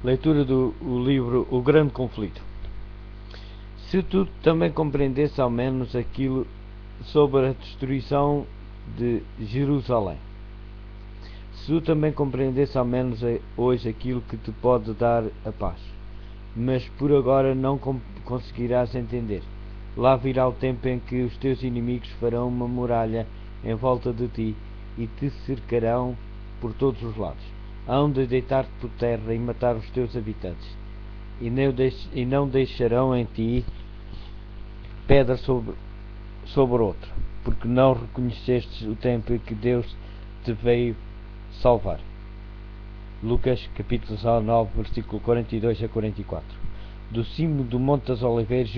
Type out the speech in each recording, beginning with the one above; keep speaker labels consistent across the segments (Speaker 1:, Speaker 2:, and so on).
Speaker 1: Leitura do livro O Grande Conflito. Se tu também compreendesse ao menos aquilo sobre a destruição de Jerusalém. Se tu também compreendesse ao menos hoje aquilo que te pode dar a paz. Mas por agora não conseguirás entender. Lá virá o tempo em que os teus inimigos farão uma muralha em volta de ti e te cercarão por todos os lados. Hão de deitar-te por terra e matar os teus habitantes, e não deixarão em ti pedra sobre outra, porque não reconhecestes o tempo em que Deus te veio salvar. Lucas capítulo 19, versículo 42 a 44. Do cimo do Monte das Oliveiras,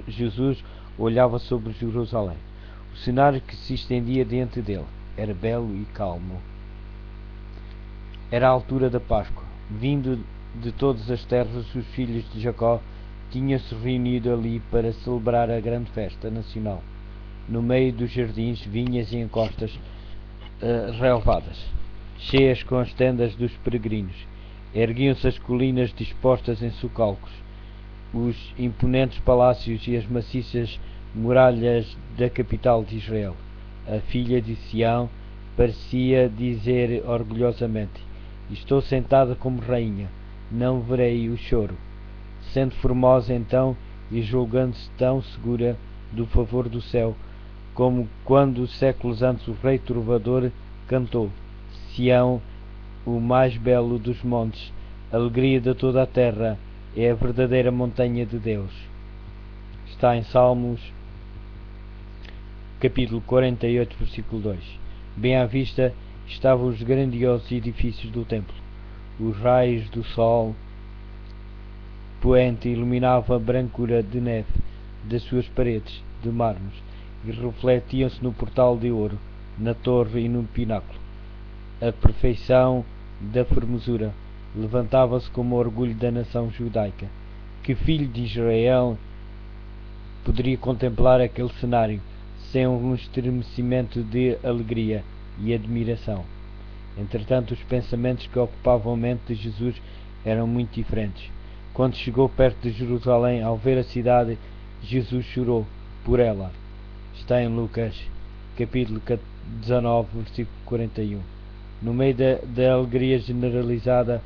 Speaker 1: Jesus olhava sobre Jerusalém. O cenário que se estendia diante dele era belo e calmo. Era a altura da Páscoa. Vindo de todas as terras, os filhos de Jacó tinham-se reunido ali para celebrar a grande festa nacional. No meio dos jardins, vinhas e encostas relevadas, cheias com as tendas dos peregrinos, erguiam-se as colinas dispostas em socalcos, os imponentes palácios e as maciças muralhas da capital de Israel. A filha de Sião parecia dizer orgulhosamente: estou sentada como rainha, não verei o choro. Sendo formosa então e julgando-se tão segura do favor do céu, como quando séculos antes o rei trovador cantou: Sião, o mais belo dos montes, alegria de toda a terra, é a verdadeira montanha de Deus. Está em Salmos capítulo 48, versículo 2. Bem à vista estavam os grandiosos edifícios do templo. Os raios do sol poente iluminavam a brancura de neve das suas paredes de mármore e refletiam-se no portal de ouro, na torre e no pináculo. A perfeição da formosura levantava-se como orgulho da nação judaica. Que filho de Israel poderia contemplar aquele cenário sem um estremecimento de alegria e admiração? Entretanto, os pensamentos que ocupavam a mente de Jesus eram muito diferentes. Quando chegou perto de Jerusalém, ao ver a cidade, Jesus chorou por ela. Está em Lucas, capítulo 19, versículo 41. No meio da alegria generalizada,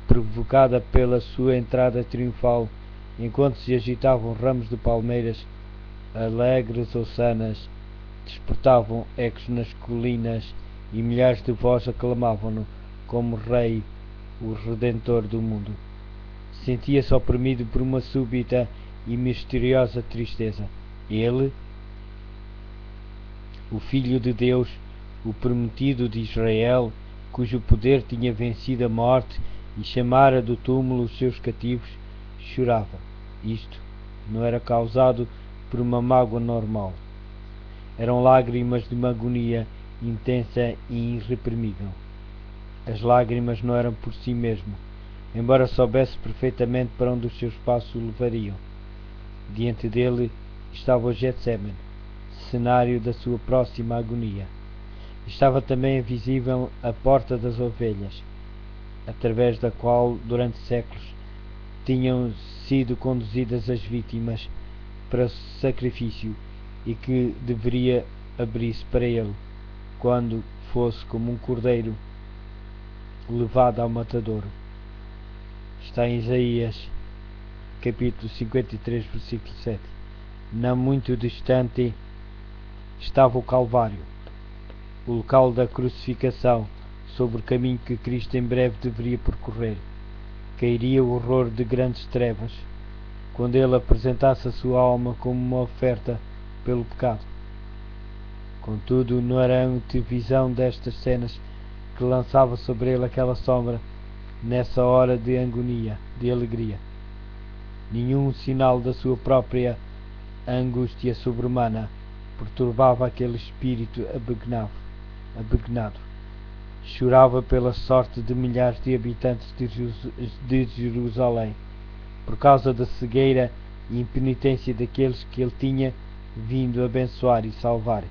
Speaker 1: provocada pela sua entrada triunfal, enquanto se agitavam ramos de palmeiras, alegres ossanas despertavam ecos nas colinas e milhares de vozes aclamavam-no como Rei, o Redentor do mundo. Sentia-se oprimido por uma súbita e misteriosa tristeza. Ele, o Filho de Deus, o prometido de Israel, cujo poder tinha vencido a morte e chamara do túmulo os seus cativos, chorava. Isto não era causado por uma mágoa normal. Eram lágrimas de uma agonia intensa e irreprimível. As lágrimas não eram por si mesmo, embora soubesse perfeitamente para onde os seus passos o levariam. Diante dele estava o Getsemane, cenário da sua próxima agonia. Estava também visível a Porta das Ovelhas, através da qual, durante séculos, tinham sido conduzidas as vítimas para o sacrifício e que deveria abrir-se para ele, quando fosse como um cordeiro levado ao matadouro. Está em Isaías, capítulo 53, versículo 7. Não muito distante estava o Calvário, o local da crucificação, sobre o caminho que Cristo em breve deveria percorrer. Cairia o horror de grandes trevas, quando ele apresentasse a sua alma como uma oferta pelo pecado. Contudo, não era a antevisão destas cenas que lançava sobre ele aquela sombra nessa hora de agonia, de alegria. Nenhum sinal da sua própria angústia sobre-humana perturbava aquele espírito abegnado. Chorava pela sorte de milhares de habitantes de Jerusalém, por causa da cegueira e impenitência daqueles que ele tinha vindo abençoar e salvar.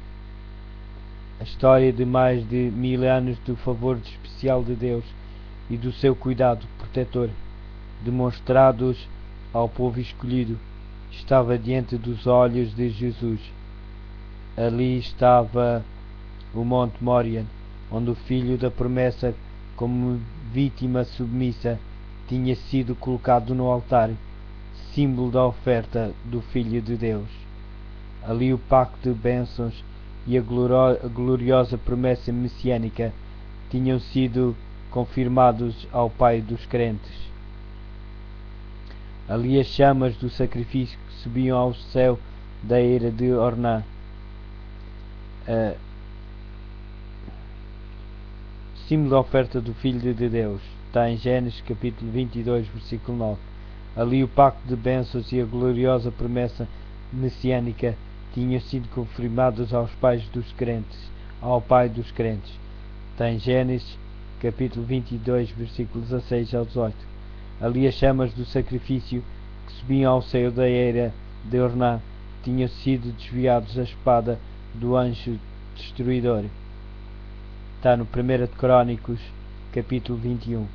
Speaker 1: A história de mais de 1000 anos do favor especial de Deus e do seu cuidado protetor demonstrados ao povo escolhido, estava diante dos olhos de Jesus. Ali estava o Monte Moriah, onde o filho da promessa, como vítima submissa, tinha sido colocado no altar, símbolo da oferta do Filho de Deus. Ali o pacto de bênçãos e a gloriosa promessa messiânica tinham sido confirmados ao Pai dos crentes. Ali as chamas do sacrifício que subiam ao céu da era de Orná. Símbolo da oferta do Filho de Deus. Está em Gênesis capítulo 22, versículo 9. Ali o pacto de bênçãos e a gloriosa promessa messiânica tinham sido confirmados aos pais dos crentes, ao Pai dos crentes. Está em Gênesis capítulo 22, versículos 16 ao 18. Ali as chamas do sacrifício que subiam ao céu da era de Orná tinham sido desviados da espada do anjo destruidor. Está no 1 de Crónicos capítulo 21.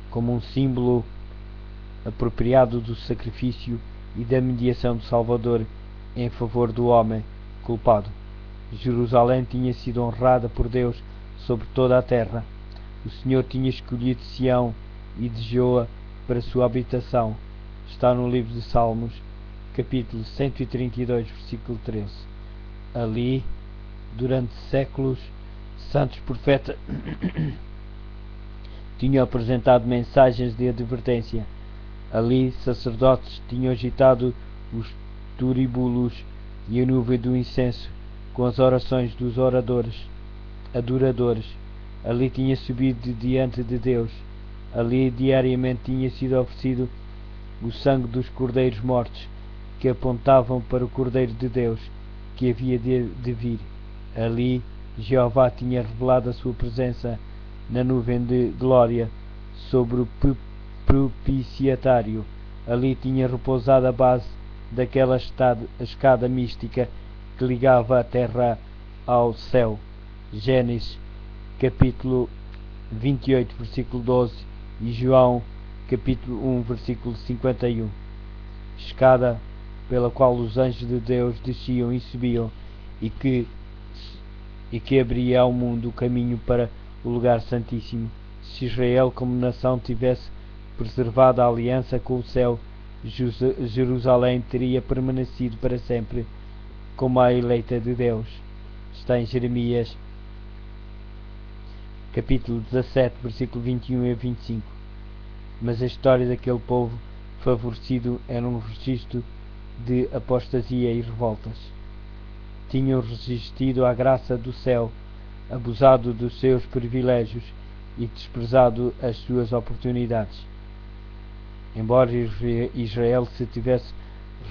Speaker 1: Como um símbolo apropriado do sacrifício e da mediação do Salvador em favor do homem culpado. Jerusalém tinha sido honrada por Deus sobre toda a terra. O Senhor tinha escolhido Sião e desejou-a para sua habitação. Está no livro de Salmos, capítulo 132, versículo 13. Ali, durante séculos, santos profetas tinham apresentado mensagens de advertência. Ali, sacerdotes tinham agitado os turíbulos e a nuvem do incenso com as orações dos adoradores. Ali tinha subido diante de Deus. Ali diariamente tinha sido oferecido o sangue dos cordeiros mortos, que apontavam para o Cordeiro de Deus, que havia de vir. Ali Jeová tinha revelado a sua presença na nuvem de glória sobre o propiciatário. Ali tinha repousado a base daquela escada mística que ligava a terra ao céu. Gênesis capítulo 28, versículo 12 e João capítulo 1, versículo 51. Escada pela qual os anjos de Deus desciam e subiam e que abria ao mundo o caminho para o lugar santíssimo. Se Israel como nação tivesse preservado a aliança com o céu, Jerusalém teria permanecido para sempre como a eleita de Deus. Está em Jeremias capítulo 17, versículo 21 a 25. Mas a história daquele povo favorecido era um registro de apostasia e revoltas. Tinham resistido à graça do céu, abusado dos seus privilégios e desprezado as suas oportunidades. Embora Israel se tivesse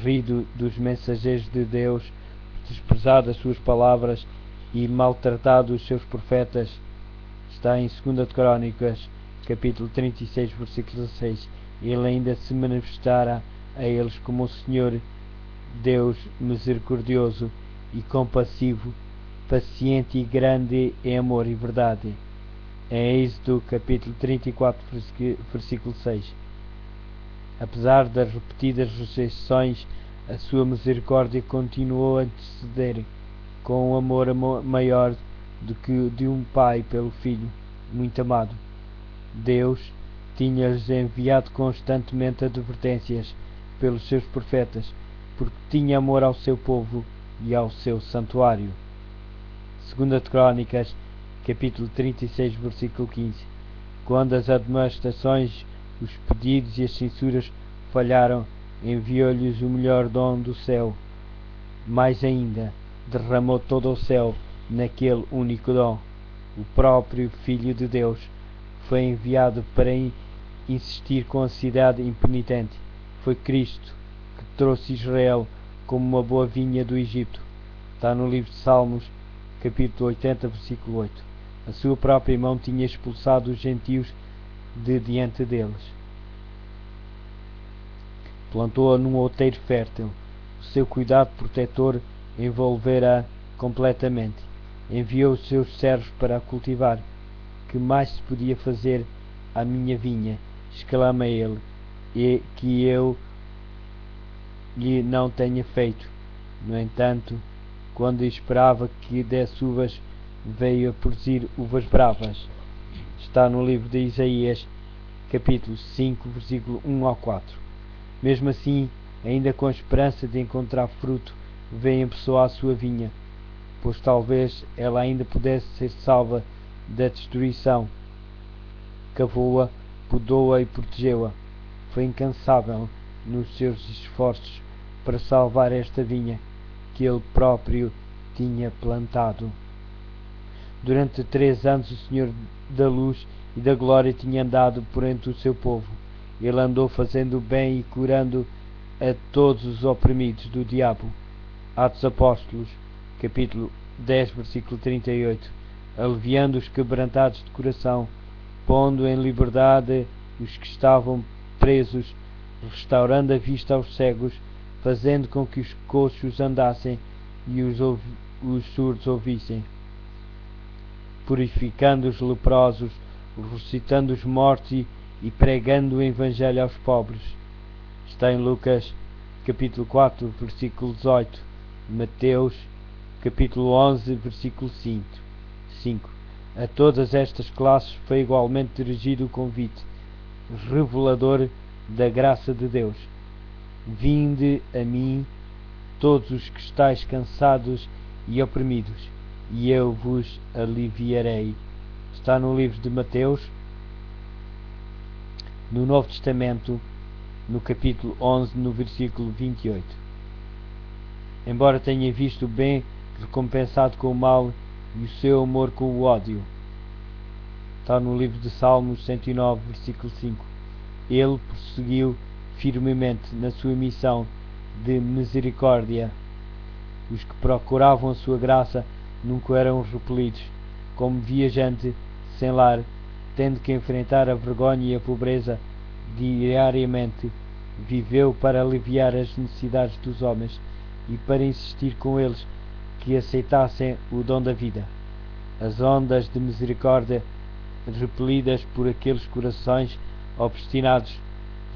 Speaker 1: rido dos mensageiros de Deus, desprezado as suas palavras e maltratado os seus profetas, está em 2 de Crónicas, capítulo 36, versículo 16. Ele ainda se manifestara a eles como o Senhor, Deus misericordioso e compassivo, paciente e grande em amor e verdade. Em Êxodo capítulo 34, versículo 6. Apesar das repetidas rejeições, a sua misericórdia continuou a anteceder, com um amor maior do que o de um pai pelo filho muito amado. Deus tinha-lhes enviado constantemente advertências pelos seus profetas, porque tinha amor ao seu povo e ao seu santuário. 2 de Crónicas, capítulo 36, versículo 15. Quando as admoestações, os pedidos e as censuras falharam, enviou-lhes o melhor dom do céu. Mais ainda, derramou todo o céu naquele único dom. O próprio Filho de Deus foi enviado para insistir com a cidade impenitente. Foi Cristo que trouxe Israel como uma boa vinha do Egito. Está no livro de Salmos, capítulo 80, versículo 8. A sua própria mão tinha expulsado os gentios de diante deles. Plantou-a num outeiro fértil. O seu cuidado protetor envolvera completamente. Enviou os seus servos para a cultivar. Que mais se podia fazer à minha vinha? exclama ele, e que eu lhe não tenha feito. No entanto, quando esperava que desse uvas, veio a produzir uvas bravas. Está no livro de Isaías, capítulo 5, versículo 1 ao 4. Mesmo assim, ainda com a esperança de encontrar fruto, veio em pessoa à sua vinha, pois talvez ela ainda pudesse ser salva da destruição. Cavou-a, podou-a e protegeu-a. Foi incansável nos seus esforços para salvar esta vinha que ele próprio tinha plantado. Durante 3 anos o Senhor da Luz e da Glória tinha andado por entre o seu povo. Ele andou fazendo o bem e curando a todos os oprimidos do diabo. Atos Apóstolos, capítulo 10, versículo 38. Aliviando os quebrantados de coração, pondo em liberdade os que estavam presos, restaurando a vista aos cegos, fazendo com que os coxos andassem e os surdos ouvissem, purificando os leprosos, ressuscitando os mortos e pregando o Evangelho aos pobres. Está em Lucas, capítulo 4, versículo 18, Mateus, capítulo 11, versículo 5. A todas estas classes foi igualmente dirigido o convite revelador da graça de Deus. Vinde a mim, todos os que estáis cansados e oprimidos, e eu vos aliviarei. Está no livro de Mateus, no Novo Testamento, no capítulo 11, no versículo 28. Embora tenha visto o bem recompensado com o mal e o seu amor com o ódio. Está no livro de Salmos 109, versículo 5. Ele prosseguiu firmemente na sua missão de misericórdia. Os que procuravam a sua graça nunca eram repelidos. Como viajante sem lar, tendo que enfrentar a vergonha e a pobreza diariamente, viveu para aliviar as necessidades dos homens e para insistir com eles que aceitassem o dom da vida. As ondas de misericórdia, repelidas por aqueles corações obstinados,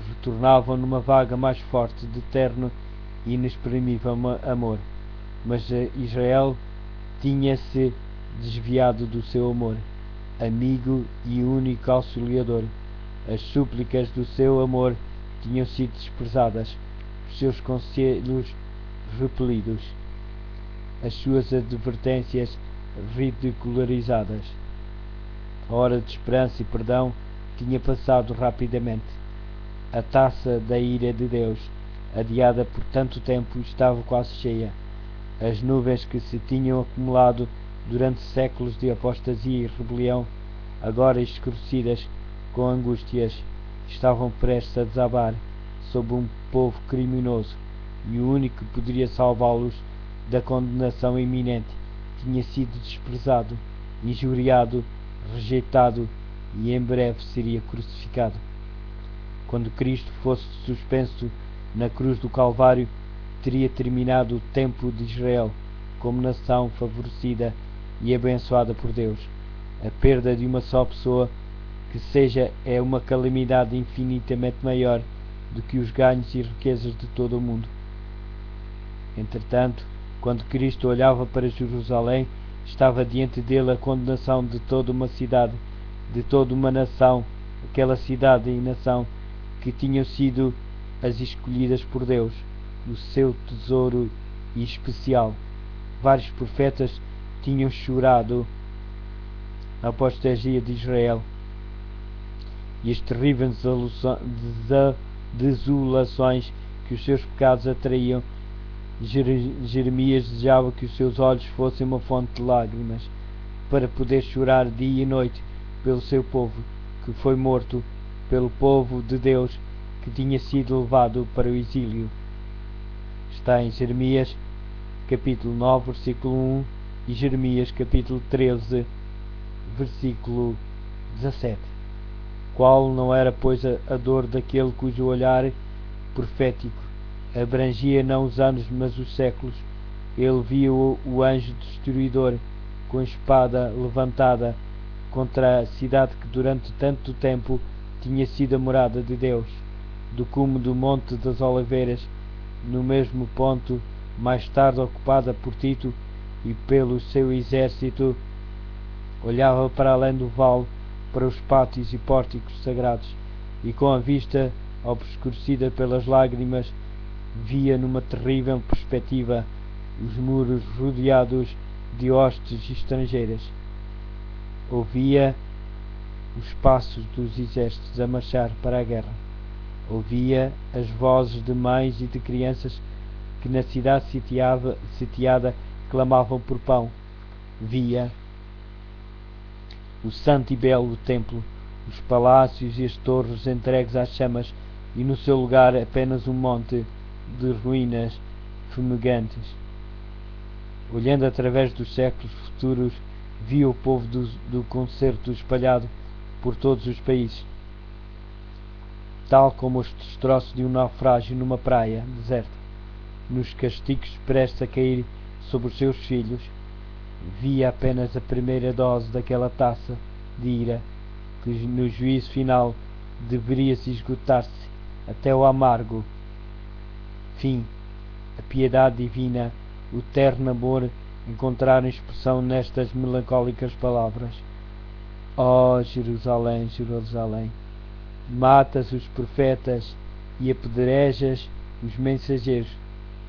Speaker 1: retornavam numa vaga mais forte de terno e inexprimível amor. Mas Israel tinha-se desviado do seu amor, amigo e único auxiliador. As súplicas do seu amor tinham sido desprezadas, os seus conselhos repelidos, as suas advertências ridicularizadas. A hora de esperança e perdão tinha passado rapidamente. A taça da ira de Deus, adiada por tanto tempo, estava quase cheia. As nuvens que se tinham acumulado durante séculos de apostasia e rebelião, agora escurecidas com angústias, estavam prestes a desabar sobre um povo criminoso, e o único que poderia salvá-los da condenação iminente tinha sido desprezado, injuriado, rejeitado e em breve seria crucificado. Quando Cristo fosse suspenso na cruz do Calvário, teria terminado o tempo de Israel como nação favorecida e abençoada por Deus. A perda de uma só pessoa que seja é uma calamidade infinitamente maior do que os ganhos e riquezas de todo o mundo. Entretanto, quando Cristo olhava para Jerusalém, estava diante dele a condenação de toda uma cidade, de toda uma nação, aquela cidade e nação que tinham sido as escolhidas por Deus, o seu tesouro especial. Vários profetas tinham chorado a apostasia de Israel e as terríveis desolações que os seus pecados atraíam. Jeremias desejava que os seus olhos fossem uma fonte de lágrimas, para poder chorar dia e noite pelo seu povo, que foi morto, pelo povo de Deus, que tinha sido levado para o exílio. Está em Jeremias, capítulo 9, versículo 1, e Jeremias, capítulo 13, versículo 17. Qual não era, pois, a dor daquele cujo olhar profético abrangia não os anos, mas os séculos? Ele viu o anjo destruidor com a espada levantada contra a cidade que durante tanto tempo tinha sido a morada de Deus. Do cume do Monte das Oliveiras, no mesmo ponto mais tarde ocupada por Tito e pelo seu exército, olhava para além do vale, para os pátios e pórticos sagrados, e com a vista obscurecida pelas lágrimas, via numa terrível perspectiva os muros rodeados de hostes estrangeiras. Ouvia os passos dos exércitos a marchar para a guerra. Ouvia as vozes de mães e de crianças que na cidade sitiada clamavam por pão. Via o santo e belo templo, os palácios e as torres entregues às chamas, e no seu lugar apenas um monte de ruínas fumegantes. Olhando através dos séculos futuros, via o povo do concerto espalhado por todos os países, tal como os destroços de um naufrágio numa praia deserta, nos castigos prestes a cair sobre os seus filhos. Via apenas a primeira dose daquela taça de ira que no juízo final deveria se esgotar-se até o amargo fim. A piedade divina, o terno amor encontraram expressão nestas melancólicas palavras: ó Jerusalém, Jerusalém, matas os profetas e apedrejas os mensageiros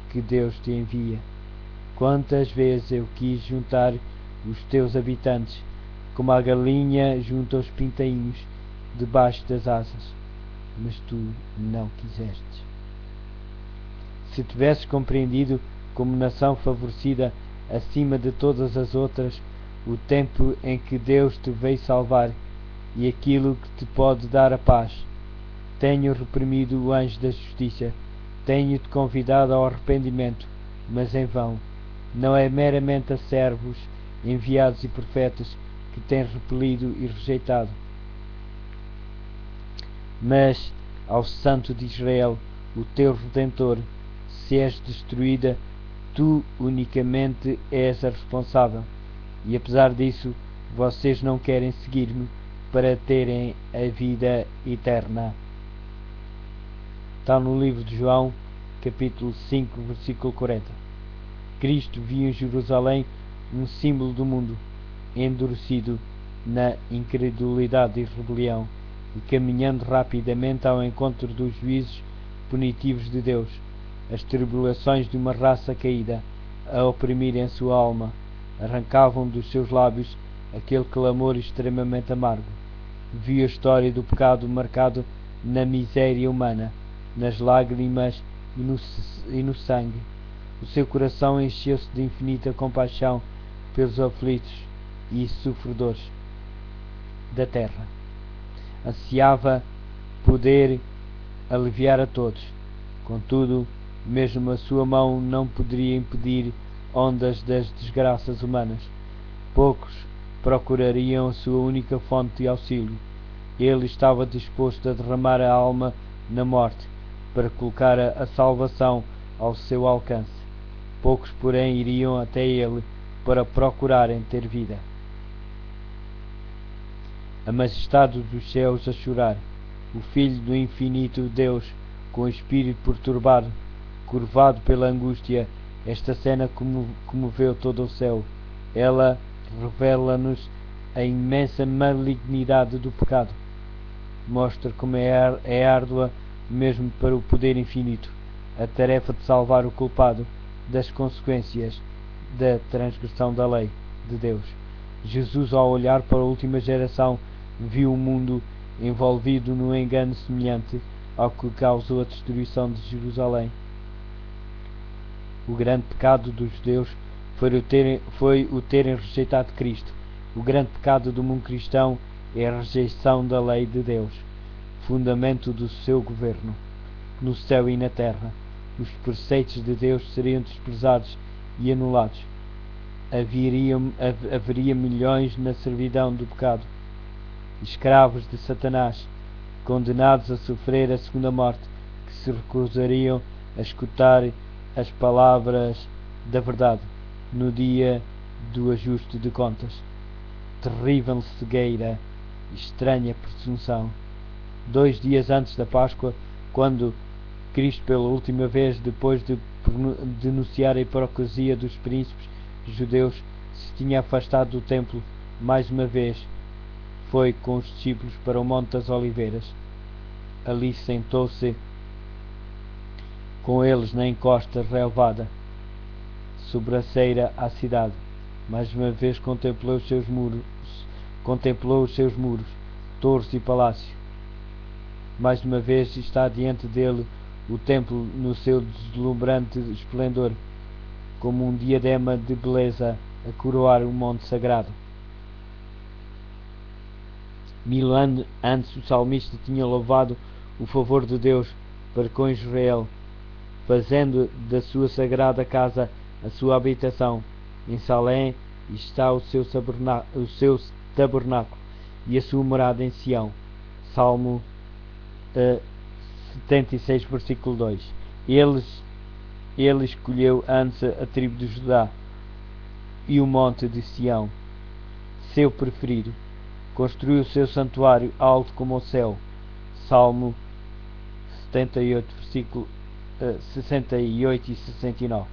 Speaker 1: que Deus te envia. Quantas vezes eu quis juntar os teus habitantes, como a galinha junta os pintainhos debaixo das asas, mas tu não quisestes. Se tivesses compreendido, como nação favorecida acima de todas as outras, o tempo em que Deus te veio salvar e aquilo que te pode dar a paz, tenho reprimido o anjo da justiça, tenho-te convidado ao arrependimento, mas em vão. Não é meramente a servos, enviados e profetas que tens repelido e rejeitado, mas ao Santo de Israel, o teu Redentor. Se és destruída, tu unicamente és a responsável. E apesar disso, vocês não querem seguir-me para terem a vida eterna. Está no livro de João, capítulo 5, versículo 40. Cristo viu em Jerusalém um símbolo do mundo, endurecido na incredulidade e rebelião, e caminhando rapidamente ao encontro dos juízos punitivos de Deus, as tribulações de uma raça caída, a oprimirem a sua alma, arrancavam dos seus lábios aquele clamor extremamente amargo. Viu a história do pecado marcado na miséria humana, nas lágrimas e no sangue. O seu coração encheu-se de infinita compaixão pelos aflitos e sofredores da terra. Ansiava poder aliviar a todos. Contudo, mesmo a sua mão não poderia impedir ondas das desgraças humanas. Poucos procurariam a sua única fonte de auxílio. Ele estava disposto a derramar a alma na morte para colocar a salvação ao seu alcance. Poucos, porém, iriam até ele para procurarem ter vida. A majestade dos céus a chorar, o Filho do infinito Deus, com o espírito perturbado, curvado pela angústia. Esta cena comoveu todo o céu. Ela revela-nos a imensa malignidade do pecado. Mostra como é árdua, mesmo para o poder infinito, a tarefa de salvar o culpado das consequências da transgressão da lei de Deus. Jesus, ao olhar para a última geração, viu o mundo envolvido num engano semelhante ao que causou a destruição de Jerusalém. O grande pecado dos judeus foi o terem rejeitado Cristo. O grande pecado do mundo cristão é a rejeição da lei de Deus, fundamento do seu governo. No céu e na terra, os preceitos de Deus seriam desprezados e anulados. Haveria milhões na servidão do pecado, escravos de Satanás, condenados a sofrer a segunda morte, que se recusariam a escutar as palavras da verdade no dia do ajuste de contas. Terrível cegueira, estranha presunção. 2 dias antes da Páscoa, quando Cristo, pela última vez, depois de denunciar a hipocrisia dos príncipes judeus, se tinha afastado do templo mais uma vez, foi com os discípulos para o Monte das Oliveiras. Ali sentou-se com eles na encosta relevada, sobraceira à cidade. Mais uma vez contemplou os seus muros, torres e palácios. Mais uma vez está diante dele o templo no seu deslumbrante esplendor, como um diadema de beleza a coroar o monte sagrado. 1000 anos antes, o salmista tinha louvado o favor de Deus para com Israel, fazendo da sua sagrada casa a sua habitação. Em Salém está o seu tabernáculo e a sua morada em Sião. Salmo 76, versículo 2. Ele escolheu antes a tribo de Judá e o monte de Sião, seu preferido. Construiu o seu santuário alto como o céu. Salmo 78, versículo 68 e 69.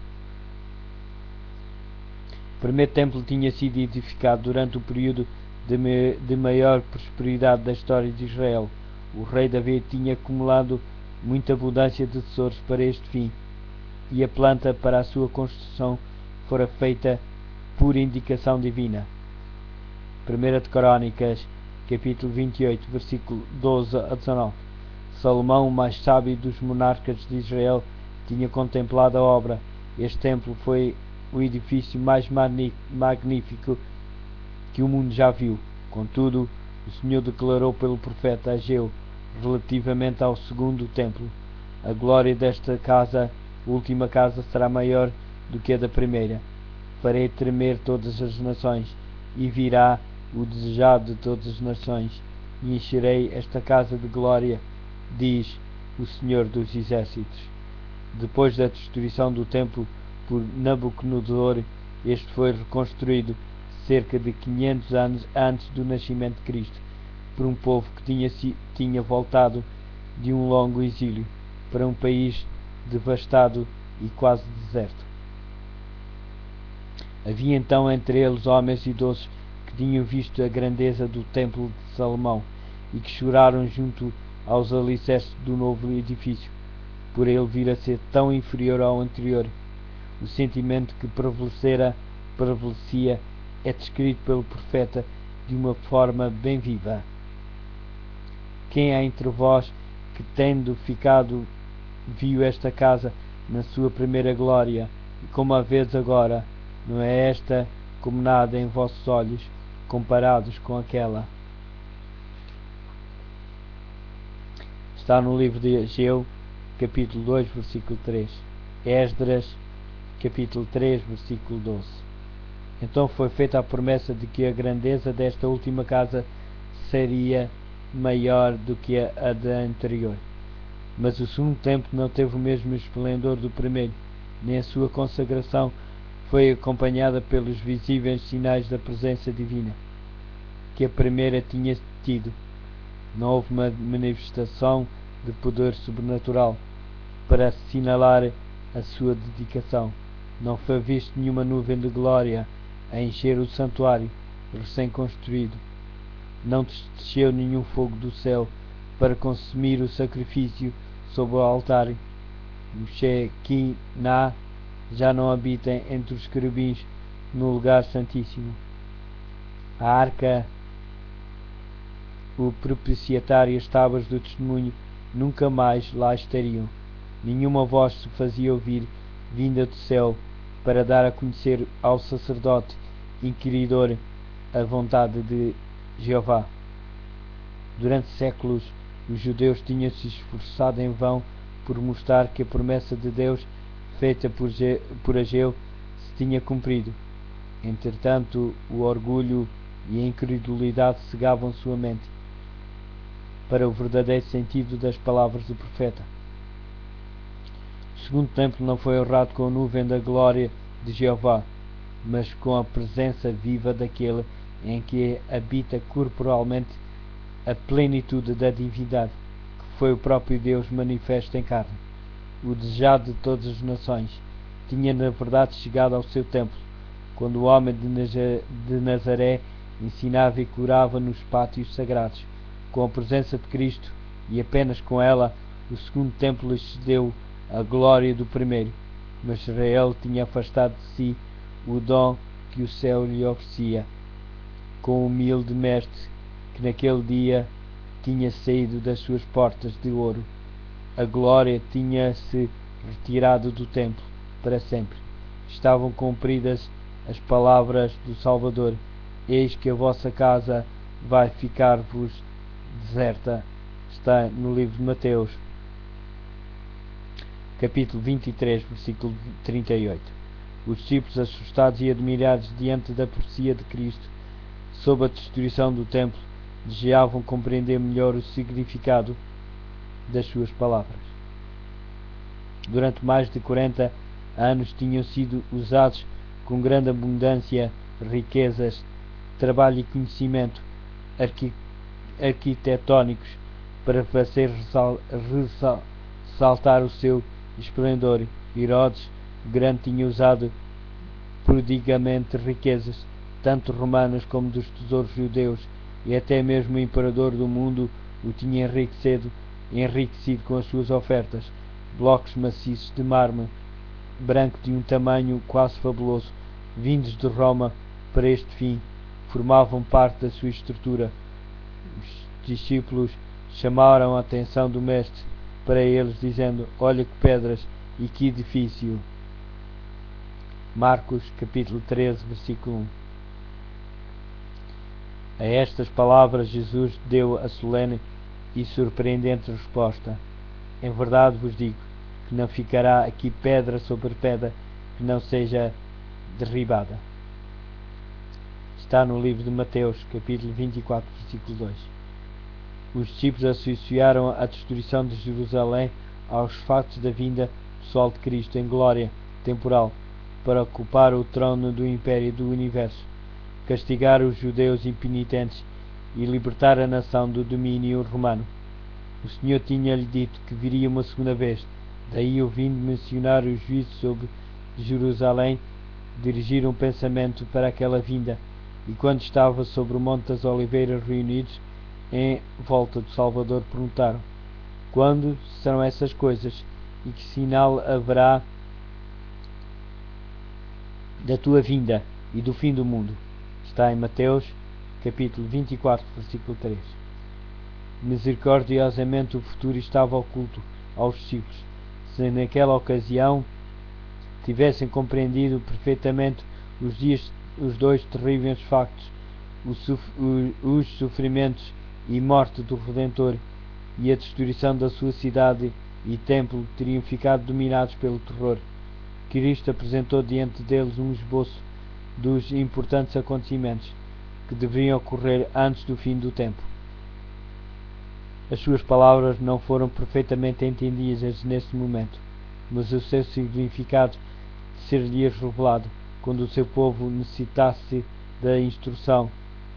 Speaker 1: O primeiro templo tinha sido edificado durante o período de maior prosperidade da história de Israel. O rei Davi tinha acumulado muita abundância de tesouros para este fim, e a planta para a sua construção fora feita por indicação divina. 1 de Crónicas, capítulo 28, versículo 12 a 19. Salomão, o mais sábio dos monarcas de Israel, tinha contemplado a obra. Este templo foi o edifício mais magnífico que o mundo já viu. Contudo, o Senhor declarou pelo profeta Ageu, relativamente ao segundo templo: a glória desta casa, última casa, será maior do que a da primeira. Farei tremer todas as nações, e virá o desejado de todas as nações, e encherei esta casa de glória, diz o Senhor dos Exércitos. Depois da destruição do templo por Nabucodonosor, este foi reconstruído cerca de 500 anos antes do nascimento de Cristo, por um povo que tinha voltado de um longo exílio para um país devastado e quase deserto. Havia então entre eles homens idosos que tinham visto a grandeza do templo de Salomão e que choraram junto aos alicerces do novo edifício, por ele vir a ser tão inferior ao anterior. O sentimento que prevalecia é descrito pelo profeta de uma forma bem viva. Quem há entre vós que, tendo ficado, viu esta casa na sua primeira glória, e como a vês agora, não é esta como nada em vossos olhos, comparados com aquela? Está no livro de Ageu, capítulo 2, versículo 3. Esdras, capítulo 3, versículo 12. Então foi feita a promessa de que a grandeza desta última casa seria maior do que a da anterior. Mas o segundo templo não teve o mesmo esplendor do primeiro, nem a sua consagração foi acompanhada pelos visíveis sinais da presença divina que a primeira tinha tido. Não houve uma manifestação de poder sobrenatural para assinalar a sua dedicação. Não foi visto nenhuma nuvem de glória a encher o santuário recém-construído. Não desceu nenhum fogo do céu para consumir o sacrifício sobre o altar. O Shekinah já não habita entre os querubins no lugar santíssimo. A arca, o propiciatário e as tábuas do testemunho nunca mais lá estariam. Nenhuma voz se fazia ouvir vinda do céu para dar a conhecer ao sacerdote inquiridor a vontade de Jeová. Durante séculos, os judeus tinham se esforçado em vão por mostrar que a promessa de Deus feita por Ageu se tinha cumprido. Entretanto, o orgulho e a incredulidade cegavam sua mente para o verdadeiro sentido das palavras do profeta. O segundo templo não foi honrado com a nuvem da glória de Jeová, mas com a presença viva daquele em que habita corporalmente a plenitude da divindade, que foi o próprio Deus manifesto em carne. O desejado de todas as nações tinha na verdade chegado ao seu templo, quando o homem de Nazaré ensinava e curava nos pátios sagrados. Com a presença de Cristo, e apenas com ela, o segundo templo excedeu a glória do primeiro, mas Israel tinha afastado de si o dom que o céu lhe oferecia, com o humilde mestre que naquele dia tinha saído das suas portas de ouro. A glória tinha-se retirado do templo para sempre. Estavam cumpridas as palavras do Salvador: eis que a vossa casa vai ficar-vos deserta. Está no livro de Mateus, capítulo 23, versículo 38. Os discípulos, assustados e admirados diante da profecia de Cristo sobre a destruição do templo, desejavam compreender melhor o significado das suas palavras. Durante mais de 40 anos tinham sido usados com grande abundância riquezas, trabalho e conhecimento arquitetónicos para fazer ressaltar o seu esplendor. Herodes Grande tinha usado prodigamente riquezas, tanto romanas como dos tesouros judeus, e até mesmo o imperador do mundo o tinha enriquecido com as suas ofertas. Blocos maciços de mármore branco de um tamanho quase fabuloso, vindos de Roma para este fim, formavam parte da sua estrutura. Os discípulos chamaram a atenção do mestre para eles, dizendo: olha que pedras e que edifício. Marcos capítulo 13, versículo 1. A estas palavras Jesus deu a solene e surpreendente resposta: em verdade vos digo que não ficará aqui pedra sobre pedra que não seja derribada. Está no livro de Mateus, capítulo 24, versículo 2. Os discípulos associaram a destruição de Jerusalém aos factos da vinda pessoal de Cristo em glória temporal para ocupar o trono do império do universo, castigar os judeus impenitentes e libertar a nação do domínio romano. O Senhor tinha-lhe dito que viria uma segunda vez, daí ouvindo mencionar o juízo sobre Jerusalém, dirigir um pensamento para aquela vinda, e quando estava sobre o Monte das Oliveiras reunidos em volta do Salvador, perguntaram: quando serão essas coisas, e que sinal haverá da tua vinda e do fim do mundo? Está em Mateus, capítulo 24, versículo 3. Misericordiosamente o futuro estava oculto aos discípulos. Se naquela ocasião tivessem compreendido perfeitamente os dois terríveis factos, os sofrimentos e morte do Redentor e a destruição da sua cidade e templo, teriam ficado dominados pelo terror. Cristo apresentou diante deles um esboço dos importantes acontecimentos que deveriam ocorrer antes do fim do tempo. As suas palavras não foram perfeitamente entendidas nesse momento, mas o seu significado ser-lhes revelado quando o seu povo necessitasse da instrução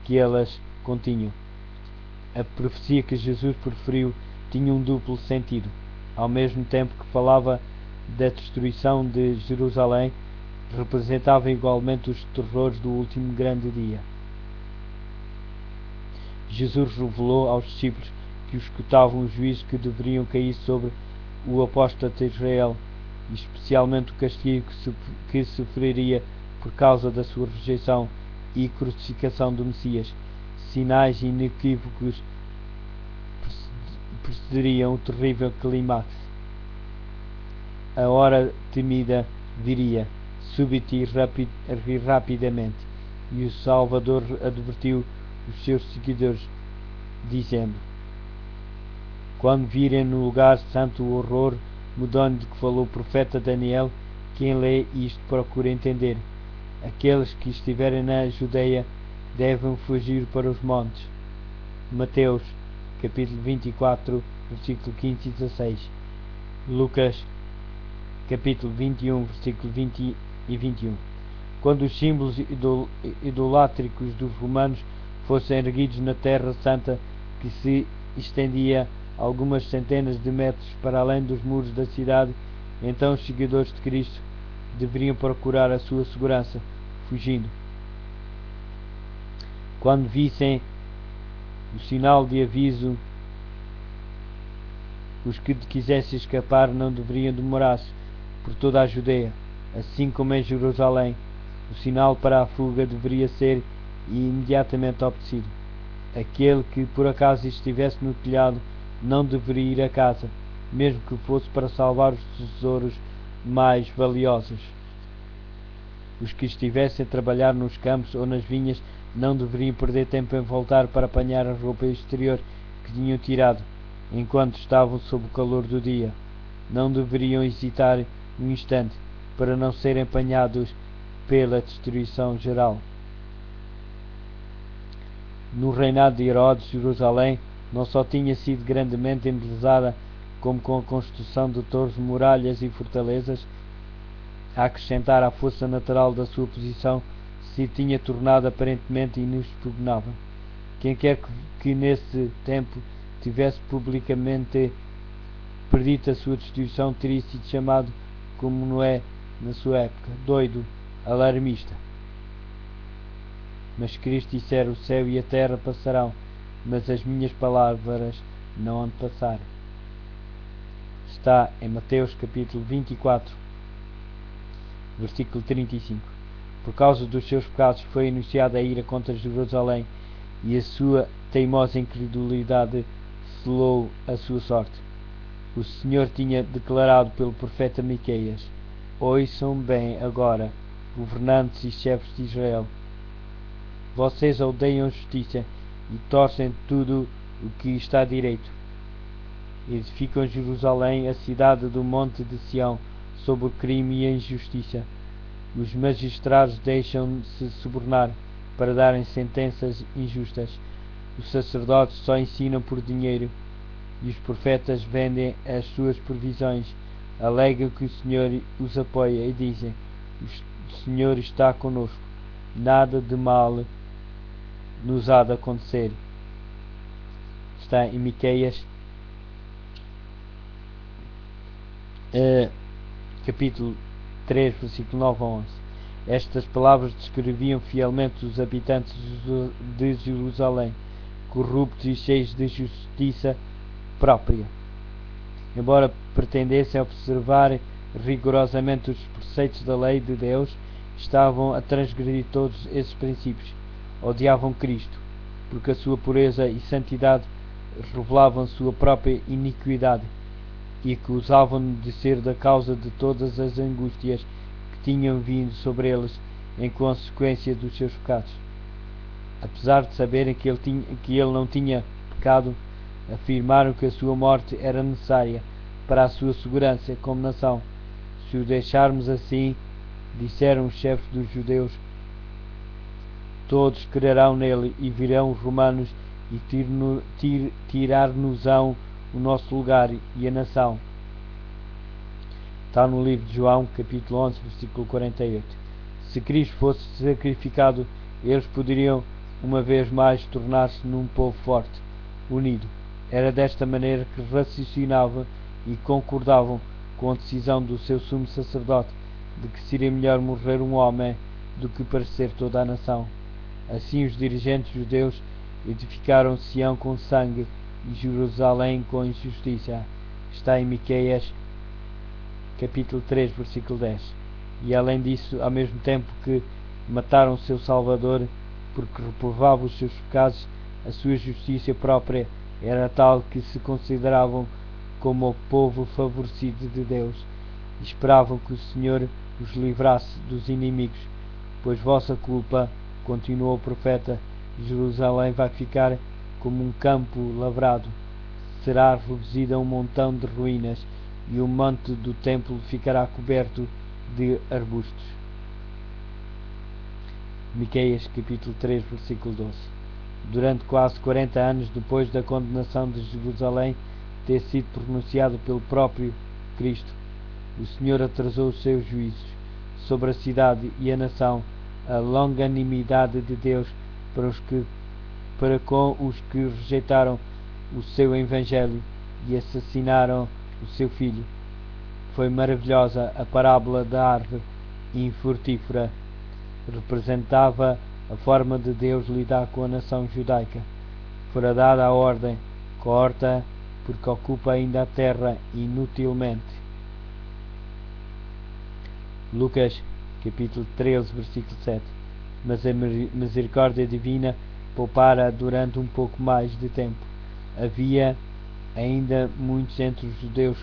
Speaker 1: que elas continham. A profecia que Jesus proferiu tinha um duplo sentido. Ao mesmo tempo que falava da destruição de Jerusalém, representava igualmente os terrores do último grande dia. Jesus revelou aos discípulos que escutavam o juízo que deveriam cair sobre o apóstata de Israel, e especialmente o castigo que sofreria por causa da sua rejeição e crucificação do Messias. Sinais inequívocos precederiam o terrível clímax. A hora temida viria, súbita e rapidamente, e o Salvador advertiu os seus seguidores, dizendo: quando virem no lugar santo o horror mudando de que falou o profeta Daniel, quem lê isto procura entender. Aqueles que estiverem na Judeia devem fugir para os montes. Mateus, capítulo 24, versículo 15 e 16. Lucas, capítulo 21, versículo 20 e 21. Quando os símbolos idolátricos dos romanos fossem erguidos na terra santa que se estendia algumas centenas de metros para além dos muros da cidade, então os seguidores de Cristo deveriam procurar a sua segurança, fugindo. Quando vissem o sinal de aviso, os que quisessem escapar não deveriam demorar-se por toda a Judeia, assim como em Jerusalém. O sinal para a fuga deveria ser imediatamente obedecido. Aquele que por acaso estivesse no telhado não deveria ir a casa, mesmo que fosse para salvar os tesouros mais valiosos. Os que estivessem a trabalhar nos campos ou nas vinhas não deveriam perder tempo em voltar para apanhar a roupa exterior que tinham tirado enquanto estavam sob o calor do dia. Não deveriam hesitar um instante para não serem apanhados pela destruição geral. No reinado de Herodes, Jerusalém não só tinha sido grandemente embelezada, como com a construção de torres, muralhas e fortalezas, a acrescentar à força natural da sua posição, se tinha tornado aparentemente inexpugnável. Quem quer que nesse tempo tivesse publicamente predito a sua destruição teria sido chamado, como Noé na sua época, doido, alarmista. Mas Cristo dissera: o céu e a terra passarão, mas as minhas palavras não hão de passar. Está em Mateus capítulo 24, versículo 35. Por causa dos seus pecados foi anunciada a ira contra Jerusalém, e a sua teimosa incredulidade selou a sua sorte. O Senhor tinha declarado pelo profeta Miqueias: ouçam bem agora, governantes e chefes de Israel. Vocês odeiam a justiça e torcem tudo o que está direito. Edificam Jerusalém, a cidade do monte de Sião, sob o crime e a injustiça. Os magistrados deixam-se subornar para darem sentenças injustas. Os sacerdotes só ensinam por dinheiro, e os profetas vendem as suas previsões. Alegam que o Senhor os apoia e dizem: o Senhor está conosco, nada de mal nos há de acontecer. Está em Miqueias capítulo 3, versículo 9 a 11. Estas palavras descreviam fielmente os habitantes de Jerusalém, corruptos e cheios de justiça própria. Embora pretendessem observar rigorosamente os preceitos da lei de Deus, estavam a transgredir todos esses princípios. Odiavam Cristo, porque a sua pureza e santidade revelavam sua própria iniquidade, e acusavam-no de ser da causa de todas as angústias que tinham vindo sobre eles em consequência dos seus pecados. Apesar de saberem que ele não tinha pecado, afirmaram que a sua morte era necessária para a sua segurança como nação. Se o deixarmos assim, disseram os chefes dos judeus, todos crerão nele e virão os romanos e tirar-nos-ão o nosso lugar e a nação. Está no livro de João, capítulo 11, versículo 48. Se Cristo fosse sacrificado, eles poderiam uma vez mais tornar-se num povo forte, unido. Era desta maneira que raciocinavam e concordavam com a decisão do seu sumo sacerdote de que seria melhor morrer um homem do que parecer toda a nação. Assim os dirigentes judeus edificaram Sião com sangue e Jerusalém com injustiça. Está em Miqueias capítulo 3, versículo 10. E além disso, ao mesmo tempo que mataram o seu Salvador, porque reprovavam os seus pecados, a sua justiça própria era tal que se consideravam como o povo favorecido de Deus, e esperavam que o Senhor os livrasse dos inimigos. Pois vossa culpa, continuou o profeta, Jerusalém vai ficar como um campo lavrado, será reduzida a um montão de ruínas, e o monte do templo ficará coberto de arbustos. Miqueias capítulo 3, versículo 12. Durante quase 40 anos depois da condenação de Jerusalém ter sido pronunciado pelo próprio Cristo, o Senhor atrasou os seus juízos sobre a cidade e a nação. A longanimidade de Deus para com os que rejeitaram o seu evangelho e assassinaram o seu filho. Foi maravilhosa a parábola da árvore infrutífera. Representava a forma de Deus lidar com a nação judaica. Fora dada a ordem: corta, porque ocupa ainda a terra inutilmente. Lucas capítulo 13, versículo 7. Mas a misericórdia divina poupara durante um pouco mais de tempo. Havia ainda muitos entre os judeus